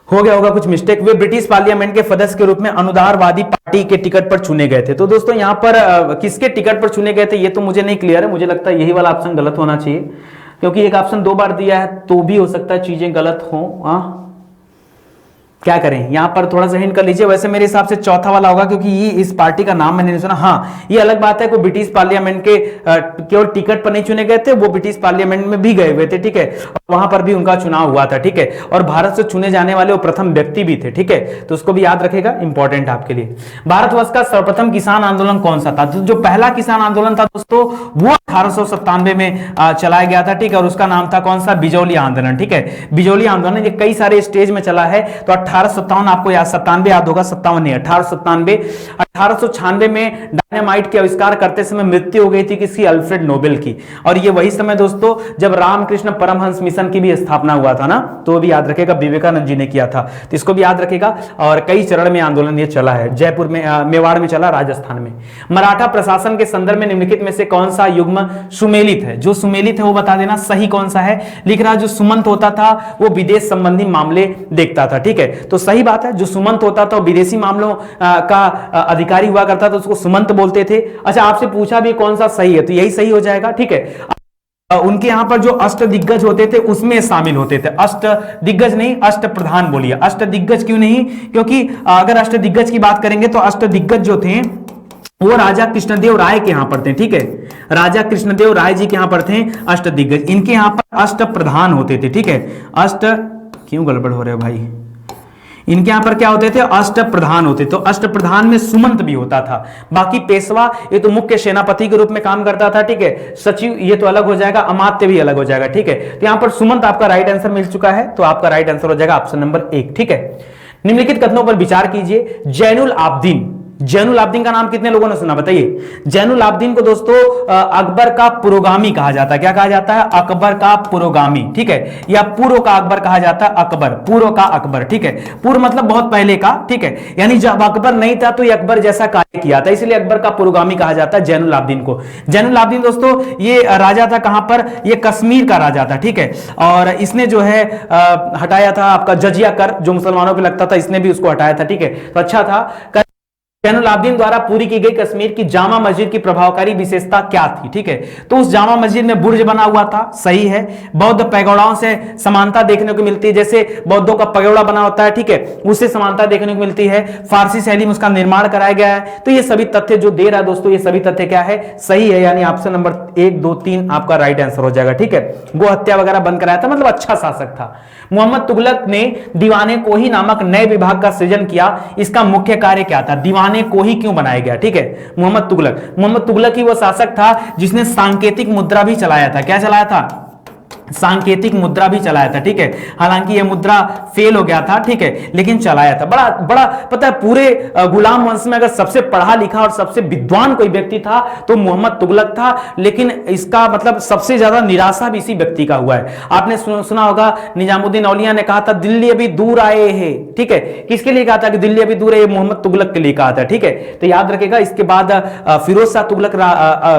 हो गया होगा कुछ मिस्टेक। वे ब्रिटिश पार्लियामेंट के सदस्य के रूप में अनुदारवादी पार्टी के टिकट पर चुने गए थे। तो दोस्तों यहां पर किसके टिकट पर चुने गए थे ये तो मुझे नहीं क्लियर है, मुझे लगता है यही वाला ऑप्शन गलत होना चाहिए, क्योंकि एक ऑप्शन 2 बार दिया है तो भी हो सकता है चीजें गलत हो। क्या करें, यहां पर थोड़ा सा हिंट कर लीजिए। वैसे मेरे हिसाब से चौथा वाला होगा, क्योंकि ये इस पार्टी का नाम मैंने नहीं सुना। हाँ, ये अलग बात है कि ब्रिटिश पार्लियामेंट के केवल टिकट पर नहीं चुने गए थे, वो ब्रिटिश पार्लियामेंट में भी गए हुए थे, ठीक है, और वहां पर भी उनका चुनाव हुआ था, ठीक है, और भारत से चुने जाने वाले वो प्रथम व्यक्ति भी थे, ठीक है, तो उसको भी याद रखेगा, इंपॉर्टेंट आपके लिए। भारतवर्ष का सर्वप्रथम किसान आंदोलन कौन सा था? तो जो पहला किसान आंदोलन था दोस्तों वो 1897 में चलाया गया था, ठीक है, और उसका नाम था कौन सा? बिजौली आंदोलन, ठीक है, बिजौली आंदोलन। ये कई सारे स्टेज में चला है। तो 1857 आपको याद, 97 याद होगा, 57 नहीं, 1897। 1896 में डायनामाइट के आविष्कार करते समय मृत्यु हो गई थी किसी? अल्फ्रेड नोबेल की। और ये वही समय दोस्तों जब रामकृष्ण परमहंस मिशन की भी स्थापना हुआ था ना, तो भी याद रखेगा, विवेकानंद जी ने किया था, तो इसको भी याद रखेगा। और कई चरण में आंदोलन ये चला है, जयपुर में, मेवाड़ में चला, राजस्थान में। मराठा प्रशासन के संदर्भ में निम्नलिखित में से कौन सा युग्म सुमेलित है? जो सुमेलित है वो बता देना, सही कौन सा है? लिख रहा जो सुमंत होता था वो विदेश संबंधी मामले देखता था, ठीक है, तो सही बात है, जो सुमंत होता था विदेशी मामलों का अधिकारी हुआ करता था, उसको सुमंत बोलते थे। अच्छा, आपसे पूछा भी कौन सा सही है, तो यही सही हो जाएगा, ठीक है। उनके यहां पर जो अष्ट दिग्गज होते थे उसमें शामिल होते थे, अष्ट दिग्गज नहीं, अष्ट प्रधान बोलिए। अष्ट दिग्गज क्यों नहीं? क्योंकि अगर अष्ट दिग्गज की बात करेंगे तो अष्ट दिग्गज जो थे वो राजा कृष्णदेव राय के यहां पर थे, ठीक है, राजा कृष्णदेव राय जी के यहां पर थे अष्ट दिग्गज। इनके यहां पर अष्ट प्रधान होते थे, ठीक है, अष्ट, क्यों गड़बड़ हो रहे हो भाई, इनके यहां पर क्या होते थे? अष्ट प्रधान होते। तो अष्ट प्रधान में सुमंत भी होता था। बाकी पेशवा ये तो मुख्य सेनापति के रूप में काम करता था, ठीक है, सचिव ये तो अलग हो जाएगा, अमात्य भी अलग हो जाएगा, ठीक है, तो यहां पर सुमंत आपका राइट आंसर मिल चुका है, तो आपका राइट आंसर हो जाएगा ऑप्शन नंबर 1, ठीक है। निम्नलिखित कथनों पर विचार कीजिए। जैनुल आबदीन, जैनुल आबदीन का नाम कितने लोगों ने सुना बताइए? जैनुल आबदीन को दोस्तों अकबर का पुरोगामी कहा जाता है। क्या कहा जाता है? अकबर का पुरोगामी, ठीक है, या पूर्व का अकबर कहा जाता है, अकबर, पूर्व का अकबर, ठीक है, पूर्व मतलब बहुत पहले का, ठीक है, यानी जब अकबर नहीं था तो ये अकबर जैसा कार्य किया था, इसलिए अकबर का पुरोगामी कहा जाता है जैनुल आबदीन को। जैनुल आबदीन दोस्तों ये राजा था, कहां पर? ये कश्मीर का राजा था, ठीक है, और इसने जो है हटाया था आपका जजिया कर, जो मुसलमानों पे लगता था, इसने भी उसको हटाया था, ठीक है, तो अच्छा था। जैनुल आबदीन द्वारा पूरी की गई कश्मीर की जामा मस्जिद की प्रभावकारी विशेषता क्या थी? ठीक है, तो उस जामा मस्जिद में बुर्ज बना हुआ था, सही है। बौद्ध पैगोडाओं से समानता देखने को मिलती है, जैसे बौद्धों का पैगोडा बना होता है, ठीक है, उससे समानता देखने को मिलती है। फारसी शैली में उसका निर्माण कराया गया है। तो ये सभी तथ्य जो दे रहा है दोस्तों, ये सभी तथ्य क्या है? सही है, यानी ऑप्शन नंबर 1, 2, 3 आपका राइट आंसर हो जाएगा, ठीक है। गो हत्या वगैरह बंद कराया था, मतलब अच्छा शासक था। मोहम्मद तुगलक ने दीवाने कोही नामक नए विभाग का सृजन किया, इसका मुख्य कार्य क्या था? दीवाने कोही क्यों बनाया गया? ठीक है, मोहम्मद तुगलक ही वो शासक था जिसने सांकेतिक मुद्रा भी चलाया था। क्या चलाया था? सांकेतिक मुद्रा भी चलाया था, ठीक है, हालांकि यह मुद्रा फेल हो गया था, ठीक है, लेकिन चलाया था। बड़ा बड़ा पता है, पूरे गुलाम वंश में अगर सबसे पढ़ा लिखा और सबसे विद्वान कोई व्यक्ति था तो मोहम्मद तुगलक था, लेकिन इसका मतलब सबसे ज्यादा निराशा भी इसी व्यक्ति का हुआ है। आपने सुना होगा निजामुद्दीन औलिया ने कहा था दिल्ली अभी दूर आए हैं, ठीक है, किसके लिए कहा था कि दिल्ली अभी दूर है? मोहम्मद तुगलक के लिए कहा था, ठीक है, तो याद रखेगा। इसके बाद फिरोज शाह तुगलक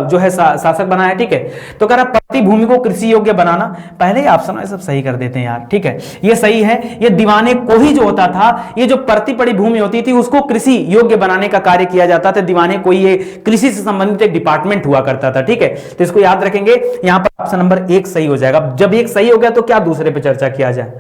जो है शासक बनाया, ठीक है। तो कह रहा प्रति भूमि को कृषि योग्य बनाना, पहले ही ऑप्शन में सब सही कर देते हैं यार, ठीक है, ये सही है। ये दीवाने कोही जो होता था, ये जो परती पड़ी भूमि होती थी उसको कृषि योग्य बनाने का कार्य किया जाता था। दीवाने कोई ये कृषि से संबंधित एक डिपार्टमेंट हुआ करता था, ठीक है, तो इसको याद रखेंगे। यहां पर ऑप्शन नंबर 1 सही हो जाएगा। जब एक सही हो गया तो क्या दूसरे पे चर्चा किया जाए।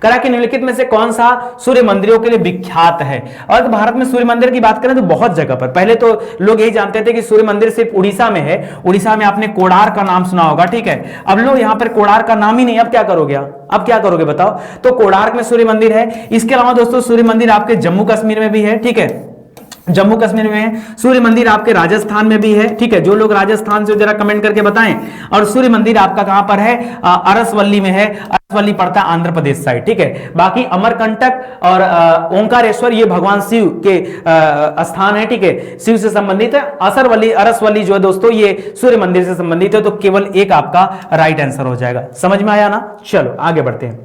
करा कि निम्नलिखित में से कौन सा सूर्य मंदिरों के लिए विख्यात है। और भारत में सूर्य मंदिर की बात करें तो बहुत जगह पर, पहले तो लोग यही जानते थे कि सूर्य मंदिर सिर्फ उड़ीसा में है। उड़ीसा में आपने कोणार्क का नाम सुना होगा, ठीक है, अब लोग यहां पर कोणार्क का नाम ही नहीं, अब क्या करोगे, अब क्या करोगे बताओ। तो कोणार्क में सूर्य मंदिर है। इसके अलावा दोस्तों सूर्य मंदिर आपके जम्मू कश्मीर में भी है, ठीक है, जम्मू कश्मीर में है। सूर्य मंदिर आपके राजस्थान में भी है, ठीक है, जो लोग राजस्थान से जरा कमेंट करके बताएं। और सूर्य मंदिर आपका कहां पर है, अरसवल्ली में है। अरसवल्ली पड़ता है आंध्र प्रदेश साइड, ठीक है। बाकी अमरकंटक और ओंकारेश्वर ये भगवान शिव के स्थान है, ठीक है, शिव से संबंधित है। अरसवल्ली जो है दोस्तों ये सूर्य मंदिर से संबंधित है। तो केवल एक आपका राइट आंसर हो जाएगा। समझ में आया ना, चलो आगे बढ़ते हैं,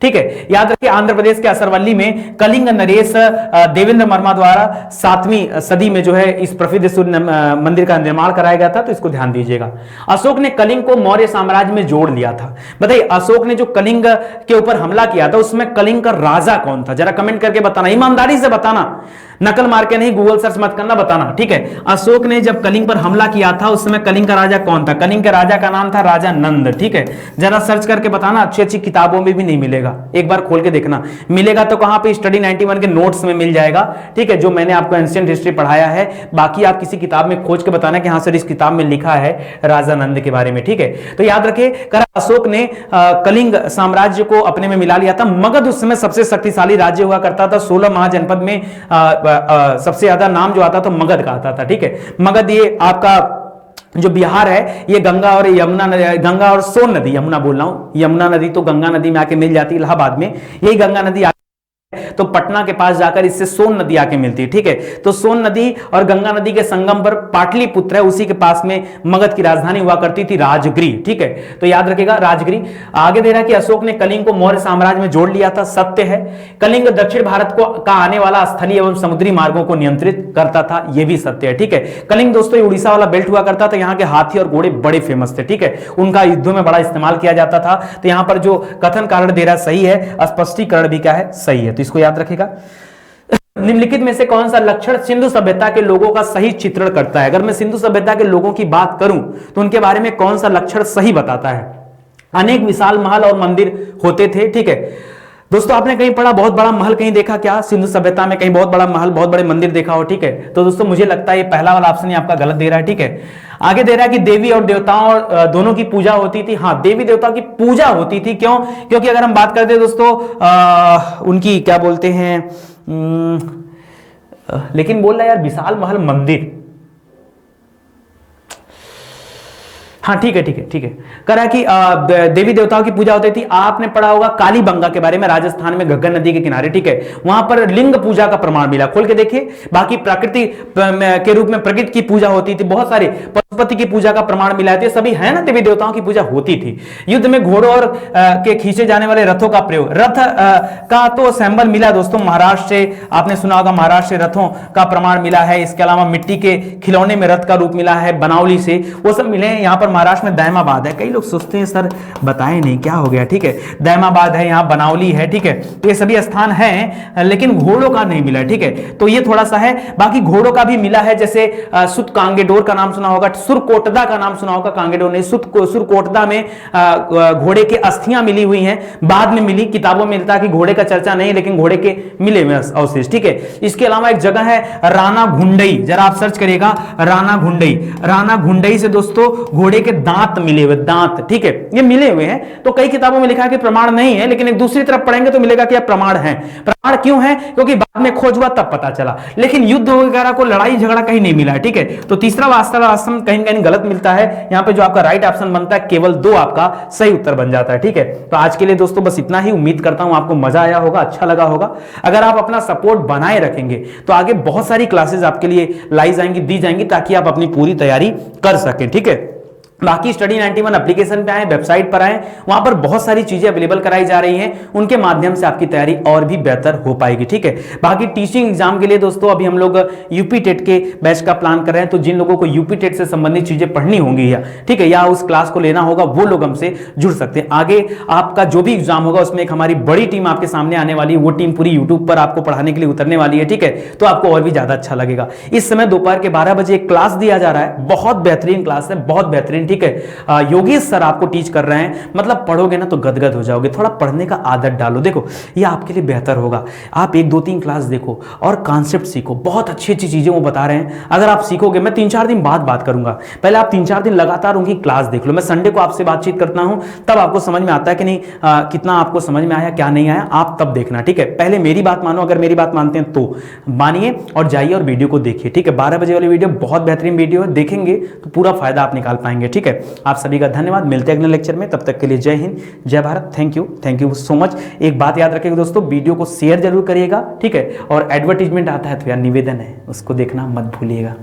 ठीक है। याद रखिए आंध्र प्रदेश के असरवल्ली में कलिंग नरेश देवेंद्र वर्मा द्वारा 7वीं सदी में जो है इस प्रसिद्ध सूर्य मंदिर का निर्माण कराया गया था, तो इसको ध्यान दीजिएगा। अशोक ने कलिंग को मौर्य साम्राज्य में जोड़ लिया था। बताइए अशोक ने जो कलिंग के ऊपर हमला किया था उसमें कलिंग का राजा कौन था, जरा कमेंट करके बताना, ईमानदारी से बताना, नकल मार के नहीं, गूगल सर्च मत करना, बताना, ठीक है। अशोक ने जब कलिंग पर हमला किया था उस समय कलिंग का राजा कौन था। कलिंग के राजा का नाम था राजा नंद, ठीक है, जरा सर्च करके बताना। अच्छी अच्छी किताबों में भी नहीं मिलेगा, एक बार खोल के देखना। मिलेगा तो कहां पे, स्टडी 91 के नोट्स में मिल जाएगा, ठीक है, जो मैंने आपको एंशिएंट हिस्ट्री पढ़ाया है। बाकी आप किसी किताब में खोज के बताना कि हां सर इस किताब में लिखा है राजा नंद के बारे में, ठीक है। तो याद रखिए अशोक ने कलिंग साम्राज्य को अपने में मिला लिया था। मगध उस समय सबसे शक्तिशाली राज्य हुआ करता था। 16 महाजनपद में सबसे ज्यादा नाम जो आता था मगध का आता था, ठीक है। मगध ये आपका जो बिहार है, ये गंगा और यमुना, गंगा और सोन नदी, यमुना बोल रहा हूं, यमुना नदी तो गंगा नदी में आके मिल जाती है इलाहाबाद में, यही गंगा नदी तो पटना के पास जाकर इससे सोन नदी आके मिलती है, ठीक है। तो सोन नदी और गंगा नदी के संगम पर पाटलिपुत्र है, उसी के पास में मगध की राजधानी हुआ करती थी राजगिरी, ठीक है। तो याद रखिएगा राजगिरी। आगे दे रहा है कि अशोक ने कलिंग को मौर्य साम्राज्य में जोड़ लिया था, सत्य है। कलिंग दक्षिण भारत को का आने वाला स्थलीय एवं समुद्री मार्गों को नियंत्रित करता था, यह भी सत्य है, ठीक है। कलिंग दोस्तों ये उड़ीसा वाला बेल्ट हुआ करता था, यहाँ के हाथी और घोड़े बड़े फेमस थे, ठीक है, उनका युद्धों में बड़ा इस्तेमाल किया जाता था। तो यहां पर जो कथन कारण दे रहा सही है, स्पष्टीकरण भी क्या है, सही है, तो इसको याद रखिएगा। निम्नलिखित में से कौन सा लक्षण सिंधु सभ्यता के लोगों का सही चित्रण करता है। अगर मैं सिंधु सभ्यता के लोगों की बात करूं तो उनके बारे में कौन सा लक्षण सही बताता है। अनेक विशाल महल और मंदिर होते थे, ठीक है। दोस्तों आपने कहीं पढ़ा बहुत बड़ा महल कहीं देखा क्या, सिंधु सभ्यता में कहीं बहुत बड़ा महल, बहुत बड़े मंदिर देखा हो, ठीक है। तो दोस्तों मुझे लगता है ये पहला वाला ऑप्शन ही आपका गलत दे रहा है, ठीक है। आगे दे रहा है कि देवी और देवताओं दोनों की पूजा होती थी। हाँ, देवी देवताओं की पूजा होती थी, क्यों, क्योंकि अगर हम बात करते हैं दोस्तों उनकी क्या बोलते हैं, लेकिन बोल रहा है यार विशाल महल मंदिर, हाँ ठीक है ठीक है ठीक है। करा कि देवी देवताओं की पूजा होती थी। आपने पढ़ा होगा कालीबंगा के बारे में, राजस्थान में घग्गर नदी के किनारे, ठीक है, वहां पर लिंग पूजा का प्रमाण मिला, खोल के देखिए। बाकी प्रकृति के रूप में प्रकृति की पूजा होती थी, बहुत सारे पशुपति की पूजा का प्रमाण मिला है, सभी है ना, देवी देवताओं की पूजा होती थी। युद्ध में घोड़ों और के खींचे जाने वाले रथों का प्रयोग, रथ का तो सैंपल मिला दोस्तों महाराष्ट्र से, आपने सुना होगा महाराष्ट्र से रथों का प्रमाण मिला है। इसके अलावा मिट्टी के खिलौने में रथ का रूप मिला है बनावली से, वो सब मिले हैं। यहाँ पर महाराष्ट्र में दैमाबाद है, कई लोग सोचते हैं सर बताए नहीं क्या हो गया, ठीक है, दैमाबाद है, यहाँ बनावली है, ठीक है, तो ये सभी स्थान हैं, लेकिन घोड़ों का नहीं मिला, ठीक है, तो ये थोड़ा सा है। बाकी घोड़ों का भी मिला है, जैसे सुत कांगेडोर का नाम सुना होगा, सुरकोटदा का नाम सुना होगा, कांगेडोर नहीं, सुरकोटदा में घोड़े के अस्थियां मिली हुई हैं, बाद में मिली, किताबों में मिलता है कि घोड़े का चर्चा नहीं, लेकिन घोड़े के मिले हुए अवशेष, ठीक है। इसके अलावा एक जगह है राना घुंडई, जरा आप सर्च करिएगा राना घुंडई, राना घुंडई से दोस्तों घोड़े के दांत मिले हुए, दांत, ठीक है, ये मिले हुए हैं। तो कई किताबों में लिखा है कि प्रमाण नहीं है, लेकिन एक दूसरी तरफ पढ़ेंगे तो मिलेगा कि प्रमाण है। प्रमाण क्यों है, क्योंकि बाद में खोज हुआ तब पता चला, लेकिन युद्ध वगैरह को, लड़ाई झगड़ा कहीं नहीं मिला है, ठीक है। तो तीसरा वास्तव ऑप्शन कहीं कहीं गलत मिलता है। यहां पे जो आपका राइट ऑप्शन बनता है केवल 2 आपका सही उत्तर बन जाता है, ठीक है। तो आज के लिए दोस्तों बस इतना ही, उम्मीद करता हूं आपको मजा आया होगा, अच्छा लगा होगा। अगर आप अपना सपोर्ट बनाए रखेंगे तो आगे बहुत सारी क्लासेस आपके लिए लाई जाएंगी, दी जाएंगी, ताकि आप अपनी पूरी तैयारी कर सकें, ठीक है। बाकी स्टडी 91 एप्लीकेशन पे आए, वेबसाइट पर आए, वहां पर बहुत सारी चीजें अवेलेबल कराई जा रही हैं, उनके माध्यम से आपकी तैयारी और भी बेहतर हो पाएगी। ठीक है, बाकी टीचिंग एग्जाम के लिए दोस्तों अभी हम लोग यूपी टेट के बैच का प्लान कर रहे हैं, तो जिन लोगों को यूपी टेट से संबंधित चीजें पढ़नी होंगी या ठीक है या उस क्लास को लेना होगा, वो लोग हमसे जुड़ सकते हैं। आगे आपका जो भी एग्जाम होगा उसमें एक हमारी बड़ी टीम आपके सामने आने वाली है, वो टीम पूरी यूट्यूब पर आपको पढ़ाने के लिए उतरने वाली है। ठीक है, तो आपको और भी ज्यादा अच्छा लगेगा। इस समय दोपहर के 12 बजे एक क्लास दिया जा रहा है, बहुत बेहतरीन क्लास है, बहुत बेहतरीन। ठीक है, योगेश सर आपको टीच कर रहे हैं, मतलब पढ़ोगे ना तो गदगद हो जाओगे। थोड़ा पढ़ने का आदत डालो, देखो ये आपके लिए बेहतर होगा। आप 1 2 3 क्लास देखो और कॉन्सेप्ट सीखो, बहुत अच्छी अच्छी चीजें वो बता रहे हैं। अगर आप सीखोगे, मैं 3-4 दिन बाद बात करूंगा, पहले आप 3-4 दिन लगातार उनकी क्लास देख लो। मैं संडे को आपसे बातचीत करता हूं, तब आपको समझ में आता है कि नहीं कितना आपको समझ में आया क्या नहीं आया, आप तब देखना। ठीक है, पहले मेरी बात मानो, अगर मेरी बात मानते हैं तो मानिए और जाइए और वीडियो को देखिए। ठीक है, 12 बजे वाली वीडियो बहुत बेहतरीन वीडियो है, देखेंगे तो पूरा फायदा आप निकाल पाएंगे। ठीक है, आप सभी का धन्यवाद, मिलते हैं अगले लेक्चर में, तब तक के लिए जय हिंद, जय Bharat, thank you so much. एक बात याद रखिएगा दोस्तों, वीडियो को शेयर जरूर करिएगा। ठीक है, और एडवर्टीजमेंट आता है तो यार निवेदन है, उसको देखना मत भूलिएगा।